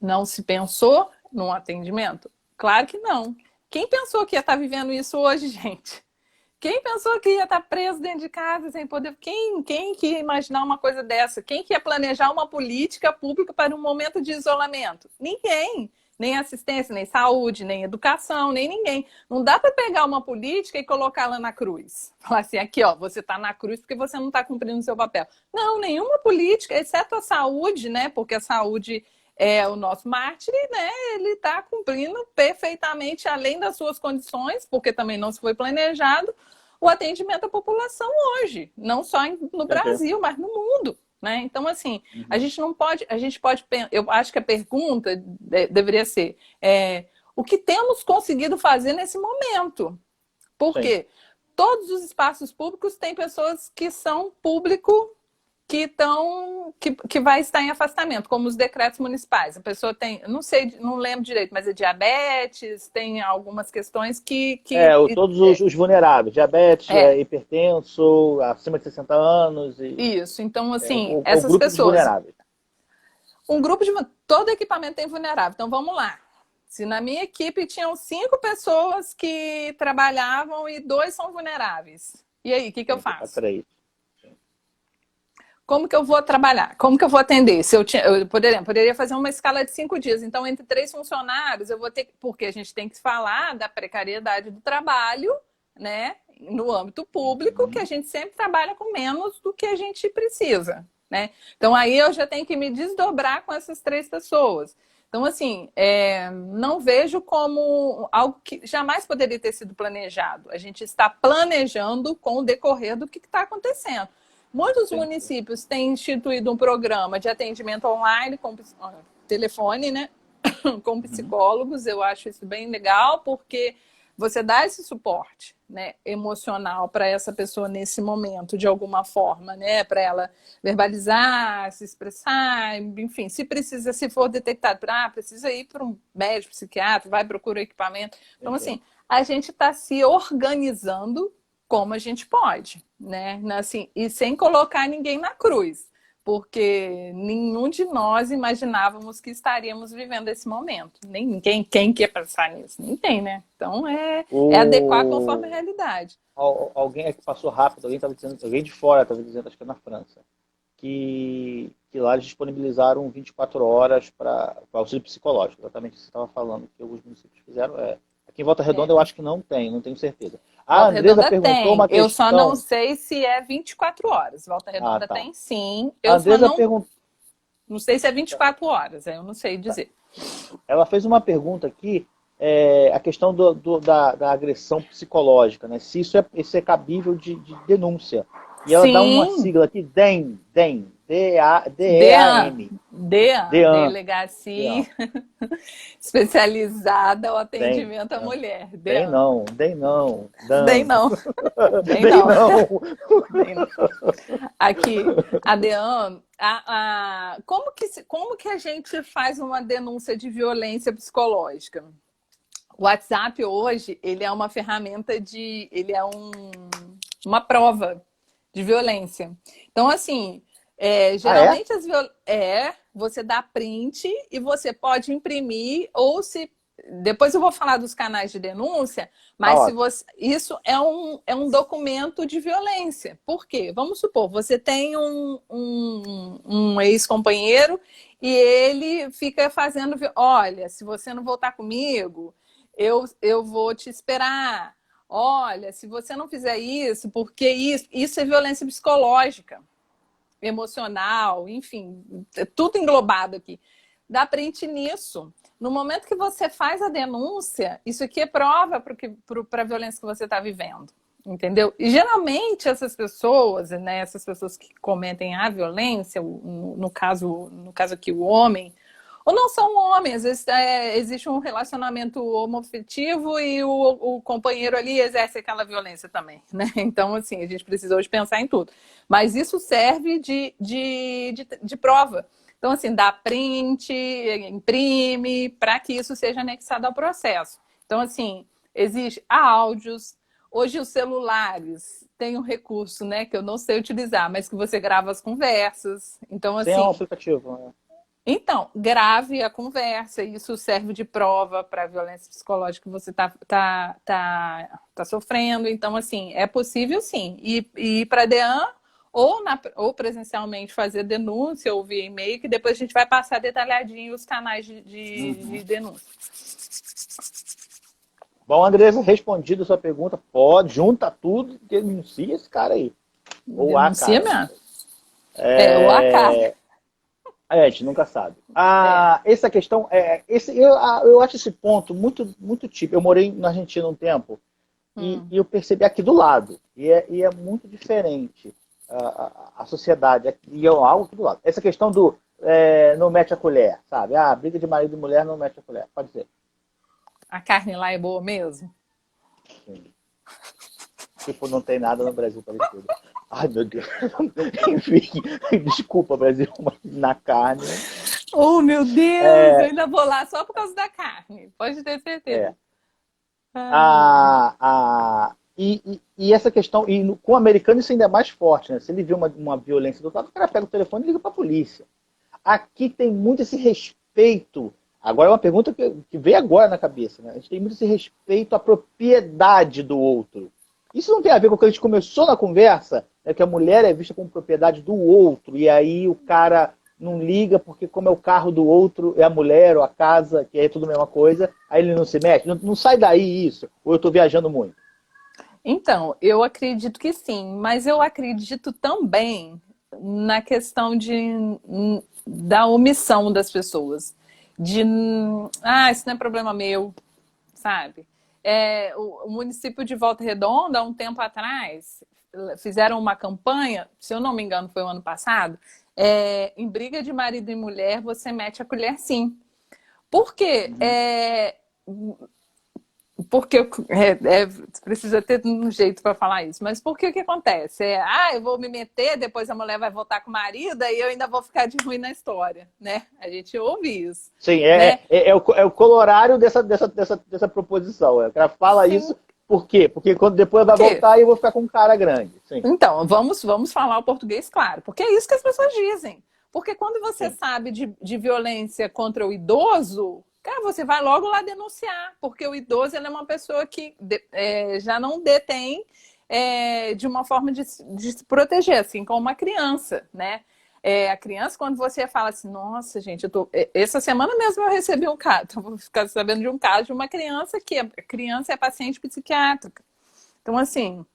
não se pensou num atendimento? Claro que não. Quem pensou que ia estar vivendo isso hoje, gente? Quem pensou que ia estar preso dentro de casa sem poder? Quem que ia imaginar uma coisa dessa? Quem que ia planejar uma política pública para um momento de isolamento? Ninguém. Nem assistência, nem saúde, nem educação, nem ninguém. Não dá para pegar uma política e colocá-la na cruz. Falar assim, aqui, ó, você está na cruz porque você não está cumprindo o seu papel. Não, nenhuma política, exceto a saúde, né? Porque a saúde é o nosso mártir, né? Ele está cumprindo perfeitamente, além das suas condições, porque também não se foi planejado, o atendimento à população hoje, não só no
Entendi.
Brasil, mas no mundo. Né? Então, assim, a
Uhum.
gente não pode, a gente pode, eu acho que a pergunta deveria ser o que temos conseguido fazer nesse momento?
Sim.
Porque todos os espaços públicos têm pessoas que são público que vai estar em afastamento, como os decretos municipais. A pessoa tem, não sei, não lembro direito, mas é diabetes, tem algumas questões
Todos os vulneráveis, diabetes,
é
hipertenso, acima de 60 anos, e
isso. Então, assim,
o
essas
grupo dos
pessoas,
vulneráveis.
um grupo de todo equipamento tem vulnerável. Então, vamos lá. Se na minha equipe tinham 5 pessoas que trabalhavam e 2 são vulneráveis, e aí, o que eu
Tem que ficar
faço?
3.
Como que eu vou trabalhar? Como que eu vou atender? Se eu poderia fazer uma escala de 5 dias. Então, entre 3 funcionários, eu vou ter porque a gente tem que falar da precariedade do trabalho, né? No âmbito público, que a
Uhum.
gente sempre trabalha com menos do que a gente precisa, né? Então, aí eu já tenho que me desdobrar com essas 3 pessoas. Então, assim, não vejo como algo que jamais poderia ter sido planejado. A gente está planejando com o decorrer do que está acontecendo. Muitos
Sim.
municípios têm instituído um programa de atendimento online com telefone, né? Com
Uhum.
psicólogos. Eu acho isso bem legal, porque você dá esse suporte, né, emocional para essa pessoa nesse momento, de alguma forma, né? Para ela verbalizar, se expressar, enfim, se precisa, se for detectado, precisa ir para um médico, psiquiatra, vai procurar equipamento. Então,
Entendi.
assim, a gente está se organizando como a gente pode, né? Assim, e sem colocar ninguém na cruz, porque nenhum de nós imaginávamos que estaríamos vivendo esse momento. Nem ninguém, quem quer pensar nisso? Ninguém, né? Então é adequar conforme a
O...
realidade.
Alguém aqui passou rápido, alguém estava dizendo, alguém de fora estava dizendo, acho que é na França, que lá eles disponibilizaram 24 horas para auxílio psicológico, exatamente o que você estava falando, que alguns municípios fizeram. Aqui em Volta Redonda eu
É.
acho que não tenho certeza. A
Volta
Andresa
Redonda
perguntou
tem,
uma
eu só não
questão.
sei se é 24 horas. Volta
Ah,
Redonda
tá.
tem sim,
A
eu só
Andresa
não sei se é 24 horas, eu não sei
tá.
dizer.
Ela fez uma pergunta aqui, a questão da agressão psicológica, né? Se isso é cabível de denúncia. E ela dá uma
Sim,
sigla aqui, DEM,
DEAN,
D-E-A-N.
DEAN,
DEAN.
Delegacia
DEAN.
especializada ao
Tem.
atendimento à mulher.
Tem
DEAN.
não, tem não.
Dem
Dan.
não, dem
Tem
não,
não.
dem não. Aqui, a DEAN, como que a gente faz uma denúncia de violência psicológica? O WhatsApp hoje, ele é uma ferramenta ele é uma prova de violência. Então, assim,
Ah, é?
geralmente você dá print e você pode imprimir ou se depois eu vou falar dos canais de denúncia, mas se você, isso é um documento de violência. Por quê? Vamos supor, você tem um ex-companheiro e ele fica fazendo, olha, se você não voltar comigo, eu vou te esperar. Olha, se você não fizer isso, porque isso é violência psicológica, emocional, enfim, tudo englobado aqui. Dá print nisso. No momento que você faz a denúncia, isso aqui é prova para a violência que você está vivendo. Entendeu? E geralmente essas pessoas, né, essas pessoas que cometem a violência, no caso aqui o homem, ou não são homens, às vezes existe um relacionamento homoafetivo e o companheiro ali exerce aquela violência também, né? Então, assim, a gente precisa hoje pensar em tudo. Mas isso serve de prova. Então, assim, dá print, imprime, para que isso seja anexado ao processo. Então, assim, existe áudios. Hoje os celulares têm um recurso, né, que eu não sei utilizar, mas que você grava as conversas. Então, assim...
Tem um aplicativo, né?
Então, grave a conversa, isso serve de prova para a violência psicológica que você tá sofrendo. Então, assim, é possível sim. Ir para a DEAN ou presencialmente fazer denúncia ou via e-mail, que depois a gente vai passar detalhadinho os canais de denúncia.
Bom, Andressa, respondido a sua pergunta, pode, junta tudo, denuncia esse cara aí. Ou
denuncia
a cara.
Mesmo. Ou a cara.
A gente nunca sabe. Essa questão, eu acho esse ponto muito, muito típico. Eu morei na Argentina um tempo e eu percebi aqui do lado. E é muito diferente a sociedade. E é algo aqui do lado. Essa questão do não mete a colher, sabe? Briga de marido e mulher não mete a colher. Pode ser.
A carne lá é boa mesmo?
Sim. Tipo, não tem nada no Brasil parecido. Ai, meu Deus. Enfim, desculpa, Brasil, mas na carne...
Oh, meu Deus! Eu ainda vou lá só por causa da carne. Pode ter certeza.
E essa questão... com o americano isso ainda é mais forte, né? Se ele vê uma violência do outro lado, o cara pega o telefone e liga para a polícia. Aqui tem muito esse respeito. Agora é uma pergunta que veio agora na cabeça, né? A gente tem muito esse respeito à propriedade do outro. Isso não tem a ver com o que a gente começou na conversa, né, que a mulher é vista como propriedade do outro, e aí o cara não liga porque como é o carro do outro, é a mulher ou a casa, que é tudo a mesma coisa, aí ele não se mexe. Não sai daí isso, ou eu estou viajando muito?
Então, eu acredito que sim, mas eu acredito também na questão da omissão das pessoas. Isso não é problema meu, sabe? O município de Volta Redonda, há um tempo atrás, fizeram uma campanha, se eu não me engano foi o ano passado, em briga de marido e mulher, você mete a colher sim. Por quê? Porque precisa ter um jeito para falar isso. Mas por que o que acontece? Eu vou me meter, depois a mulher vai voltar com o marido e eu ainda vou ficar de ruim na história, né? A gente ouve isso.
Sim,
né?
é o colorário dessa proposição. O cara fala Sim. Isso por quê? Porque quando depois vai voltar eu vou ficar com um cara grande. Sim.
Então, vamos falar o português claro. Porque é isso que as pessoas dizem. Porque quando você Sim. sabe de violência contra o idoso... Cara, você vai logo lá denunciar, porque o idoso ele é uma pessoa que já não detém de uma forma de se proteger, assim como uma criança, né? A criança, quando você fala assim, nossa, gente, essa semana mesmo eu recebi um caso, então vou ficar sabendo de um caso de uma criança que a criança é paciente psiquiátrica. Então, assim,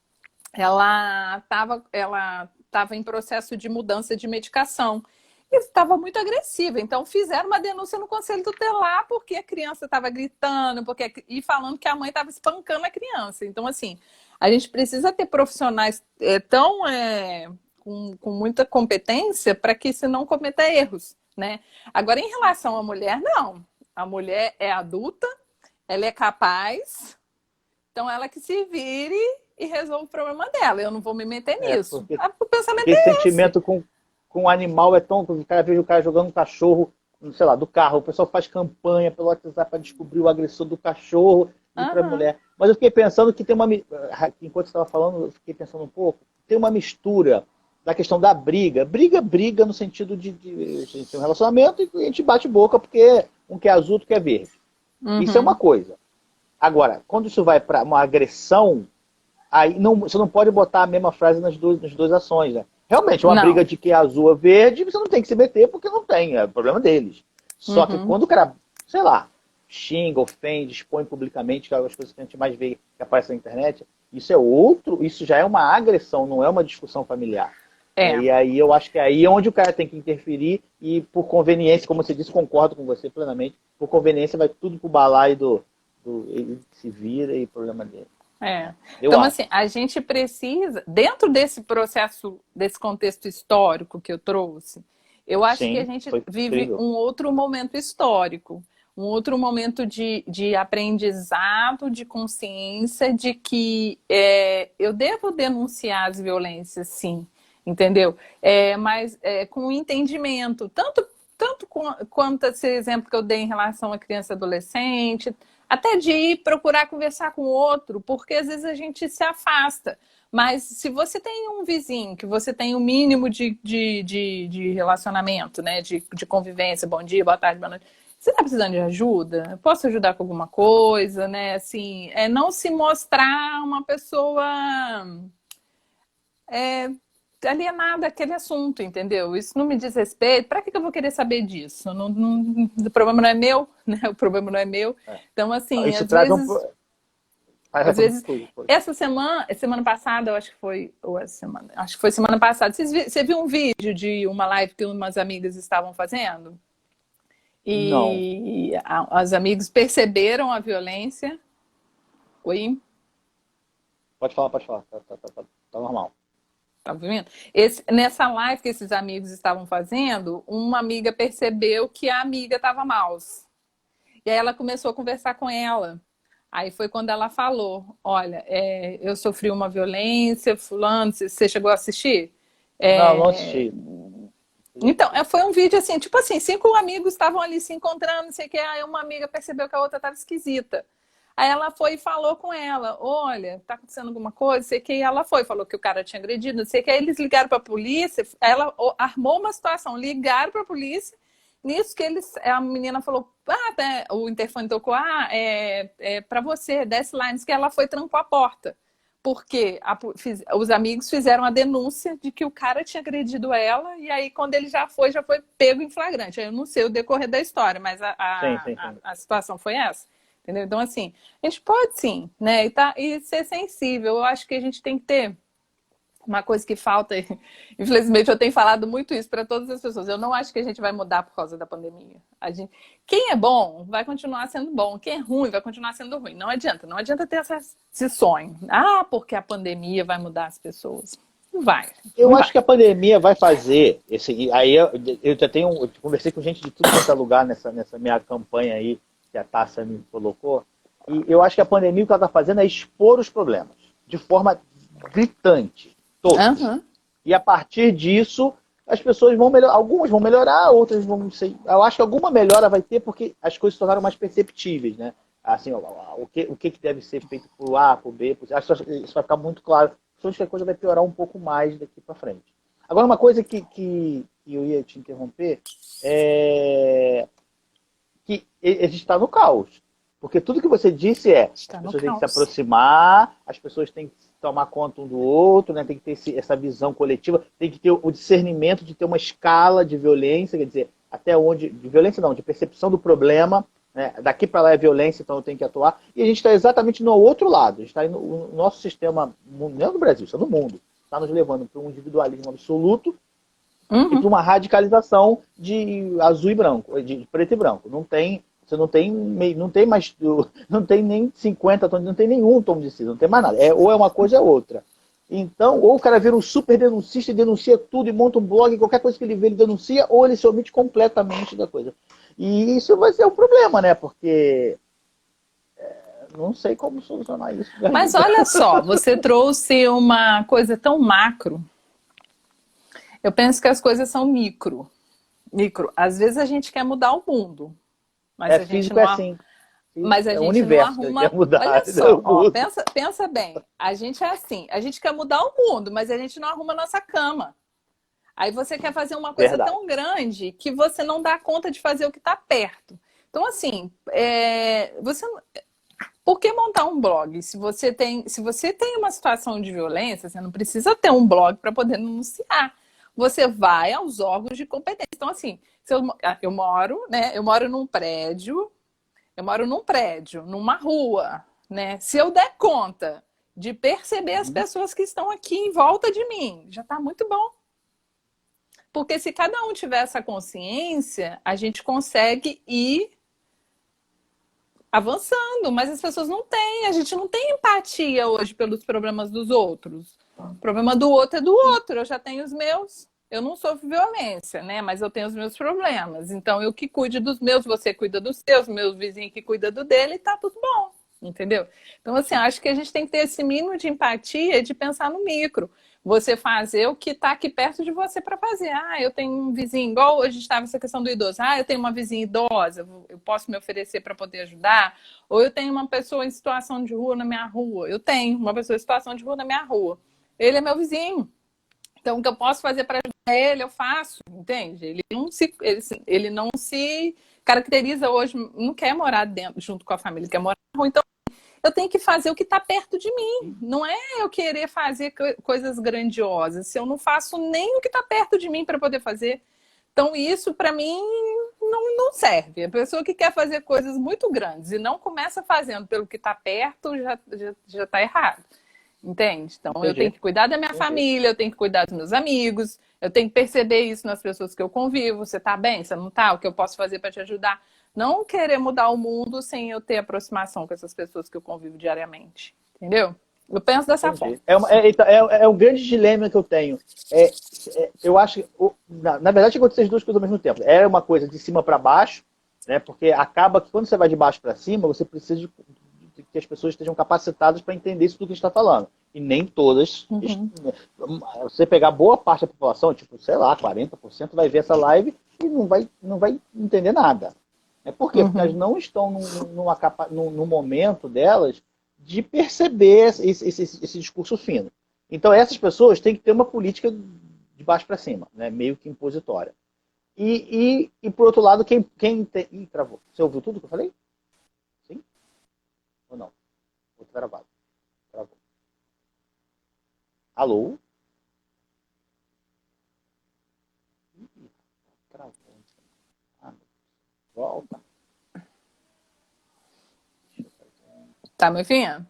ela estava em processo de mudança de medicação. E estava muito agressiva. Então, fizeram uma denúncia no Conselho Tutelar porque a criança estava gritando e falando que a mãe estava espancando a criança. Então, assim, a gente precisa ter profissionais com muita competência para que se não cometa erros, né? Agora, em relação à mulher, não. A mulher é adulta, ela é capaz, então ela que se vire e resolve o problema dela. Eu não vou me meter nisso. O pensamento
esse sentimento com o animal é tão... O cara vê o cara jogando um cachorro, sei lá, do carro. O pessoal faz campanha pelo WhatsApp para descobrir o agressor do cachorro e para a mulher. Mas eu fiquei pensando que tem uma... Enquanto você estava falando, eu fiquei pensando um pouco. Tem uma mistura da questão da briga. Briga no sentido de a gente tem um relacionamento e a gente bate boca porque um quer azul, outro quer verde. Isso é uma coisa. Agora, quando isso vai para uma agressão, aí não, você não pode botar a mesma frase nas duas ações, né? Realmente, uma briga de que é azul ou verde, você não tem que se meter porque não tem, é o problema deles. Só que quando o cara, sei lá, xinga, ofende, expõe publicamente, que é uma das coisas que a gente mais vê que aparece na internet, isso já é uma agressão, não é uma discussão familiar. E aí eu acho que aí é onde o cara tem que interferir e por conveniência, como você disse, concordo com você plenamente, por conveniência vai tudo pro balaio ele se vira e problema dele.
Então, assim, a gente precisa, dentro desse processo, desse contexto histórico que eu trouxe, eu acho que a gente vive um outro momento histórico, um outro momento de aprendizado, de consciência, de que eu devo denunciar as violências, sim, entendeu? Mas com entendimento, tanto quanto esse exemplo que eu dei em relação à criança e adolescente, até de ir procurar conversar com o outro, porque às vezes a gente se afasta. Mas se você tem um vizinho, que você tem o mínimo de relacionamento, né? De convivência, bom dia, boa tarde, boa noite. Você está precisando de ajuda? Eu posso ajudar com alguma coisa, né? Assim, não se mostrar uma pessoa alienada àquele assunto, entendeu? Isso não me diz respeito. Para que eu vou querer saber disso? O problema não é meu, né? O problema não é meu. Então, assim,
isso
às vezes, essa semana passada, eu acho que foi, acho que foi semana passada, você viu um vídeo de uma live que umas amigas estavam fazendo? E as amigas perceberam a violência. Oi?
Pode falar. Tá normal.
Tá vendo? Nessa live que esses amigos estavam fazendo, uma amiga percebeu que a amiga estava mouse. E aí ela começou a conversar com ela. Aí foi quando ela falou, olha, eu sofri uma violência, fulano, você chegou a assistir?
Não assisti.
Então, foi um vídeo assim, tipo assim, 5 amigos estavam ali se encontrando, não sei o que, aí uma amiga percebeu que a outra estava esquisita. Aí ela foi e falou com ela, olha, tá acontecendo alguma coisa, sei que, e ela falou que o cara tinha agredido, não sei que, aí eles ligaram para a polícia, ela armou uma situação, ligaram para a polícia, nisso que a menina falou, o interfone tocou, para você, desce lá, nisso que ela foi e trancou a porta, porque os amigos fizeram a denúncia de que o cara tinha agredido ela, e aí quando ele já foi pego em flagrante, aí eu não sei o decorrer da história, mas a situação foi essa. Entendeu? Então, assim, a gente pode sim, né? E ser sensível. Eu acho que a gente tem que ter uma coisa que falta. Infelizmente, eu tenho falado muito isso para todas as pessoas. Eu não acho que a gente vai mudar por causa da pandemia. Quem é bom vai continuar sendo bom. Quem é ruim vai continuar sendo ruim. Não adianta ter esse sonho. Porque a pandemia vai mudar as pessoas. Não vai.
Eu acho que a pandemia vai fazer. Aí eu conversei com gente de tudo quanto é lugar nessa minha campanha aí, que a Tássia me colocou, e eu acho que a pandemia o que ela está fazendo é expor os problemas, de forma gritante, todos. E a partir disso, as pessoas vão melhorar, algumas vão melhorar, outras vão ser... Eu acho que alguma melhora vai ter porque as coisas se tornaram mais perceptíveis, né? Assim, o que deve ser feito por A, por B, por C, acho que isso vai ficar muito claro, só que a coisa vai piorar um pouco mais daqui para frente. Agora, uma coisa que eu ia te interromper é que a gente está no caos. Porque tudo que você disse as pessoas têm que se aproximar, as pessoas têm que tomar conta um do outro, né? Tem que ter essa visão coletiva, tem que ter o discernimento de ter uma escala de violência, quer dizer, até onde... De violência não, de percepção do problema, né? Daqui para lá é violência, então eu tenho que atuar. E a gente está exatamente no outro lado. A gente está indo, o nosso sistema, não no Brasil, isso é no mundo, está nos levando para um individualismo absoluto, e para uma radicalização de azul e branco, de preto e branco. Não tem nem 50 tons, não tem nenhum tom de cinza, não tem mais nada. Ou é uma coisa ou é outra. Então, ou o cara vira um super denuncista e denuncia tudo e monta um blog, qualquer coisa que ele vê ele denuncia, ou ele se omite completamente da coisa. E isso vai ser um problema, né? Porque não sei como solucionar isso.
Mas olha só, você trouxe uma coisa tão macro. Eu penso que as coisas são micro. Às vezes a gente quer mudar o mundo. Mas a gente não...
assim.
Mas a gente
universo,
não arruma...
Mudar,
olha só, pensa bem. A gente é assim. A gente quer mudar o mundo, mas a gente não arruma a nossa cama. Aí você quer fazer uma coisa tão grande que você não dá conta de fazer o que está perto. Então, assim, por que montar um blog? Se você tem uma situação de violência, você não precisa ter um blog para poder denunciar. Você vai aos órgãos de competência. Então, assim, se eu moro, né? Eu moro num prédio, numa rua, né? Se eu der conta de perceber as pessoas que estão aqui em volta de mim, já está muito bom. Porque se cada um tiver essa consciência, a gente consegue ir avançando, mas as pessoas não têm. A gente não tem empatia hoje pelos problemas dos outros. O problema do outro é do outro. Eu já tenho os meus. Eu não sofro violência, né? Mas eu tenho os meus problemas. Então, eu que cuide dos meus, você cuida dos seus, meu vizinho que cuida do dele, e tá tudo bom. Entendeu? Então, assim, acho que a gente tem que ter esse mínimo de empatia e de pensar no micro. Você fazer o que está aqui perto de você para fazer. Ah, eu tenho um vizinho, igual hoje estava essa questão do idoso. Ah, eu tenho uma vizinha idosa, eu posso me oferecer para poder ajudar? Ou eu tenho uma pessoa em situação de rua na minha rua. Eu tenho uma pessoa em situação de rua na minha rua. Ele é meu vizinho. Então, o que eu posso fazer para ajudar ele, eu faço, entende? Ele não se caracteriza hoje, não quer morar dentro, junto com a família, quer morar na rua. Então, eu tenho que fazer o que está perto de mim. Não é eu querer fazer coisas grandiosas, se eu não faço nem o que está perto de mim para poder fazer. Então, isso, para mim, não serve. A pessoa que quer fazer coisas muito grandes e não começa fazendo pelo que está perto, já está errado. Entende? Então, eu tenho que cuidar da minha família, eu tenho que cuidar dos meus amigos, eu tenho que perceber isso nas pessoas que eu convivo. Você tá bem? Você não tá? O que eu posso fazer para te ajudar? Não querer mudar o mundo sem eu ter aproximação com essas pessoas que eu convivo diariamente. Entendeu? Eu penso dessa forma.
É um grande dilema que eu tenho. Eu acho que, na verdade, acontecem as duas coisas ao mesmo tempo. É uma coisa de cima para baixo, né? Porque acaba que quando você vai de baixo para cima, você precisa de que as pessoas estejam capacitadas para entender isso do que a gente está falando. E nem todas. Você pegar boa parte da população, tipo, sei lá, 40%, vai ver essa live e não vai entender nada. Por quê? Porque elas não estão num momento delas de perceber esse discurso fino. Então, essas pessoas têm que ter uma política de baixo para cima, né? Meio que impositória. E por outro lado, quem tem... Ih, travou. Você ouviu tudo que eu falei? Sim? Ou não? Outro gravado. Travou. Alô? Ih, travou. Volta.
Tá me ouvindo?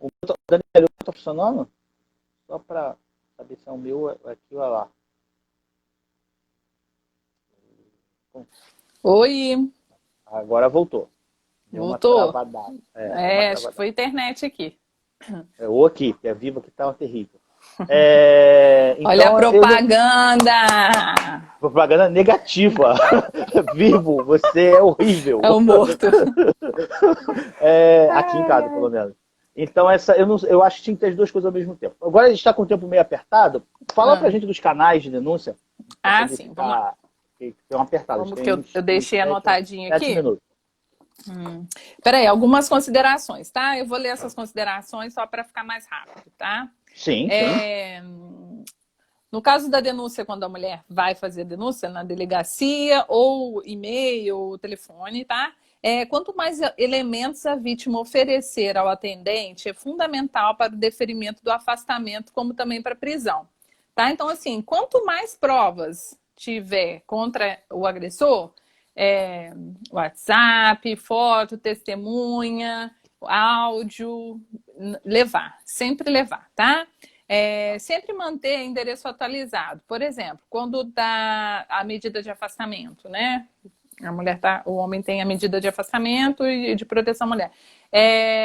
O Daniel está funcionando? Só para saber se é o meu aqui ou lá.
Oi.
Agora voltou.
Voltou?
Acho
que foi a internet aqui.
Ou aqui, que a Viva que estava terrível. Então,
olha a propaganda!
Propaganda negativa. Vivo, você é horrível.
É o morto.
Aqui em casa, pelo menos. Então, eu acho que tinha que ter as duas coisas ao mesmo tempo. Agora a gente está com o tempo meio apertado. Fala pra gente dos canais de denúncia.
Sim, vamos lá.
Tem uma apertada.
Como que eu deixei anotadinho aqui?
7 minutos.
Peraí, algumas considerações, tá? Eu vou ler essas considerações só para ficar mais rápido, tá?
Sim.
No caso da denúncia, quando a mulher vai fazer a denúncia na delegacia, ou e-mail, ou telefone, tá? Quanto mais elementos a vítima oferecer ao atendente, é fundamental para o deferimento do afastamento, como também para a prisão. Tá? Então, assim, quanto mais provas tiver contra o agressor, WhatsApp, foto, testemunha, áudio, sempre levar, tá? Sempre manter endereço atualizado. Por exemplo, quando dá a medida de afastamento, né? O homem tem a medida de afastamento e de proteção à mulher.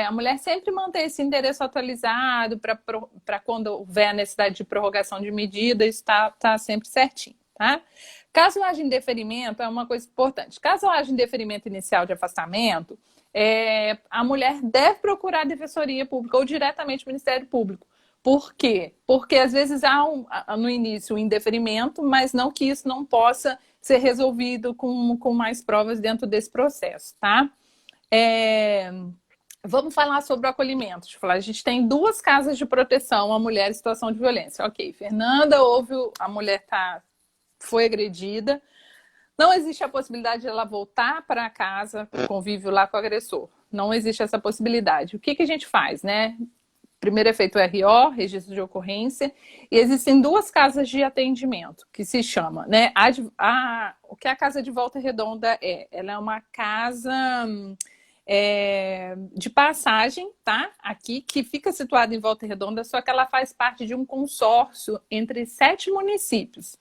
A mulher sempre manter esse endereço atualizado para quando houver a necessidade de prorrogação de medida, isso tá sempre certinho, tá? Caso haja indeferimento, é uma coisa importante. Caso haja indeferimento inicial de afastamento, a mulher deve procurar a Defensoria Pública ou diretamente o Ministério Público. Por quê? Porque às vezes há no início um indeferimento, mas não que isso não possa ser resolvido com mais provas dentro desse processo, tá? Vamos falar sobre o acolhimento. Deixa eu falar, a gente tem 2 casas de proteção à mulher em situação de violência. Ok, Fernanda, a mulher foi agredida. Não existe a possibilidade de ela voltar para casa, para o convívio lá com o agressor. Não existe essa possibilidade. O que a gente faz, né? Primeiro é feito o RO, registro de ocorrência, e existem 2 casas de atendimento, que se chama, né? O que a Casa de Volta Redonda é? Ela é uma casa de passagem, tá? Aqui, que fica situada em Volta Redonda, só que ela faz parte de um consórcio entre 7 municípios.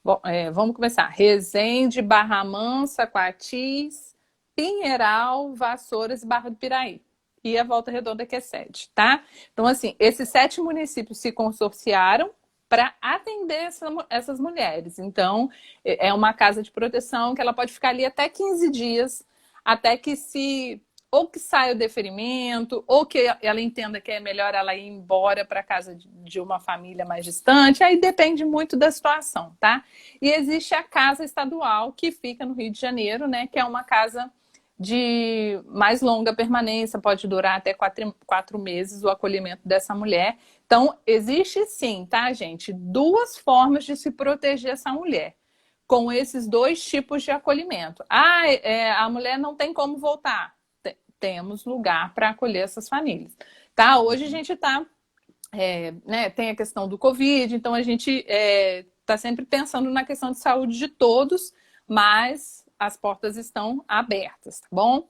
Bom, vamos começar. Resende, Barra Mansa, Coatis, Pinheiral, Vassouras e Barra do Piraí. E a Volta Redonda que é sede, tá? Então, assim, esses 7 municípios se consorciaram para atender essas mulheres. Então, é uma casa de proteção que ela pode ficar ali até 15 dias, até que ou que saia o deferimento, ou que ela entenda que é melhor ela ir embora para casa de uma família mais distante. Aí depende muito da situação, tá? E existe a casa estadual que fica no Rio de Janeiro, né? Que é uma casa de mais longa permanência, pode durar até 4 meses o acolhimento dessa mulher. Então, existe sim, tá, gente? 2 formas de se proteger essa mulher, com esses 2 tipos de acolhimento. A mulher não tem como voltar. Temos lugar para acolher essas famílias. Tá? Hoje a gente está... né, tem a questão do Covid, então a gente está sempre pensando na questão de saúde de todos, mas as portas estão abertas, tá bom?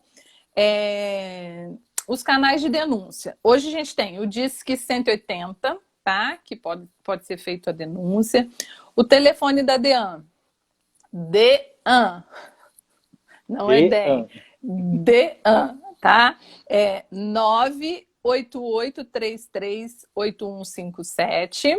Os canais de denúncia. Hoje a gente tem o Disque 180, tá? Que pode ser feito a denúncia. O telefone da DEAN. DEAN. Não é DEAN. DEAN, tá? 988338157.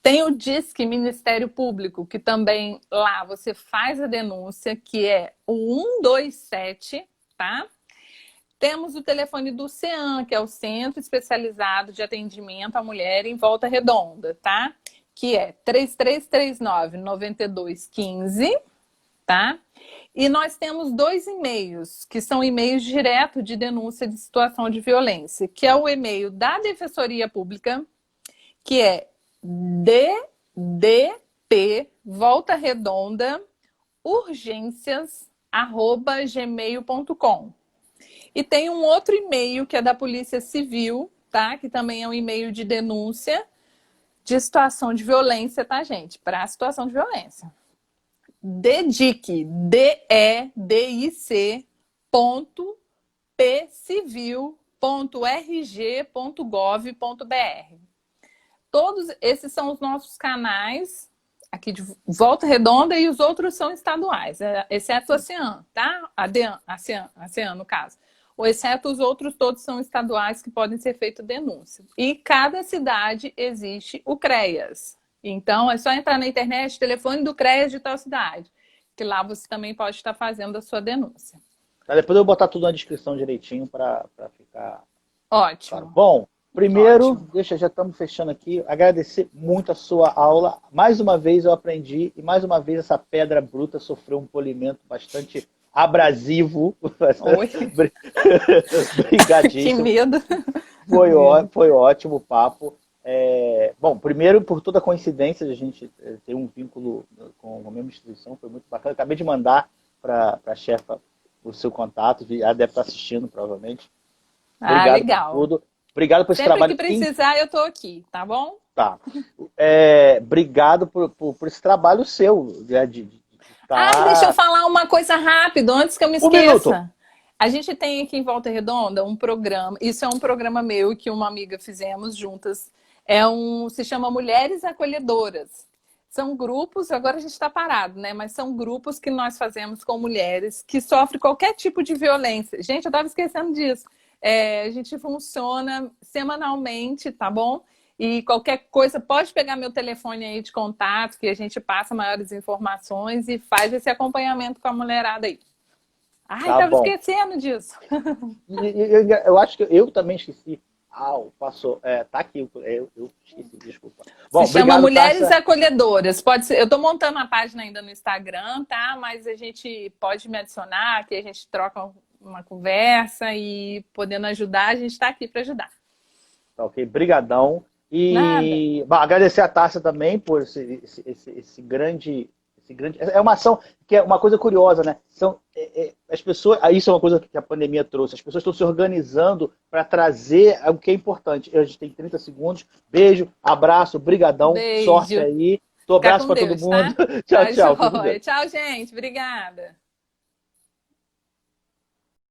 Tem o Disque Ministério Público, que também lá você faz a denúncia, que é o 127, tá? Temos o telefone do CEAM, que é o Centro Especializado de Atendimento à Mulher em Volta Redonda, tá? Que é 3339-9215, tá? E nós temos 2 e-mails, que são e-mails direto de denúncia de situação de violência, que é o e-mail da Defensoria Pública, que é ddp volta redonda urgências@gmail.com. E tem um outro e-mail que é da Polícia Civil, tá? Que também é um e-mail de denúncia de situação de violência, tá, gente? Para a situação de violência. DEDIC, DEDIC, pcivil.rg.gov.br. Todos esses são os nossos canais aqui de Volta Redonda e os outros são estaduais, exceto a CEAM, tá? A CEAM, no caso. Ou exceto os outros, todos são estaduais que podem ser feito denúncia. E cada cidade existe o CREAS. Então, é só entrar na internet, telefone do CREAS de tal cidade, que lá você também pode estar fazendo a sua denúncia.
Depois eu vou botar tudo na descrição direitinho para ficar...
Ótimo.
Claro. Bom, primeiro, já estamos fechando aqui, agradecer muito a sua aula. Mais uma vez eu aprendi, e mais uma vez essa pedra bruta sofreu um polimento bastante abrasivo.
Oi.
Obrigadíssimo.
Que medo.
Foi ótimo o papo. Bom, primeiro, por toda a coincidência de a gente ter um vínculo com a mesma instituição, foi muito bacana. Acabei de mandar para a chefa o seu contato, ela deve estar assistindo, provavelmente. Obrigado
legal.
por tudo. Obrigado por esse
Sempre
trabalho.
Sempre que precisar, eu estou aqui, tá bom?
Tá. Obrigado por esse trabalho seu.
Deixa eu falar uma coisa rápido, antes que eu me esqueça.
Minuto.
A gente tem aqui em Volta Redonda um programa, isso é um programa meu que uma amiga fizemos juntas, se chama Mulheres Acolhedoras. São grupos, agora a gente está parado, né? Mas são grupos que nós fazemos com mulheres que sofrem qualquer tipo de violência. Gente, eu estava esquecendo disso. A gente funciona semanalmente, tá bom? E qualquer coisa, pode pegar meu telefone aí de contato, que a gente passa maiores informações e faz esse acompanhamento com a mulherada aí. Tava esquecendo disso.
Eu acho que eu também esqueci. Passou. Tá aqui. Eu esqueci, desculpa. Bom,
Se chama
obrigado,
Mulheres
Tássia.
Acolhedoras. Pode ser, eu estou montando a página ainda no Instagram, tá? Mas a gente pode me adicionar, que a gente troca uma conversa e podendo ajudar, a gente está aqui para ajudar.
Tá, ok, brigadão.
Nada.
E agradecer a Tássia também por esse grande. É uma ação que é uma coisa curiosa, né? As pessoas, isso é uma coisa que a pandemia trouxe. As pessoas estão se organizando para trazer o que é importante. A gente tem 30 segundos. Beijo, abraço, brigadão, sorte
Beijo.
aí.
Fica
Abraço
com
para todo
Deus, tá?
mundo. Tchau,
Tá
tchau. Fica com
joia.
Deus.
Tchau, gente. Obrigada.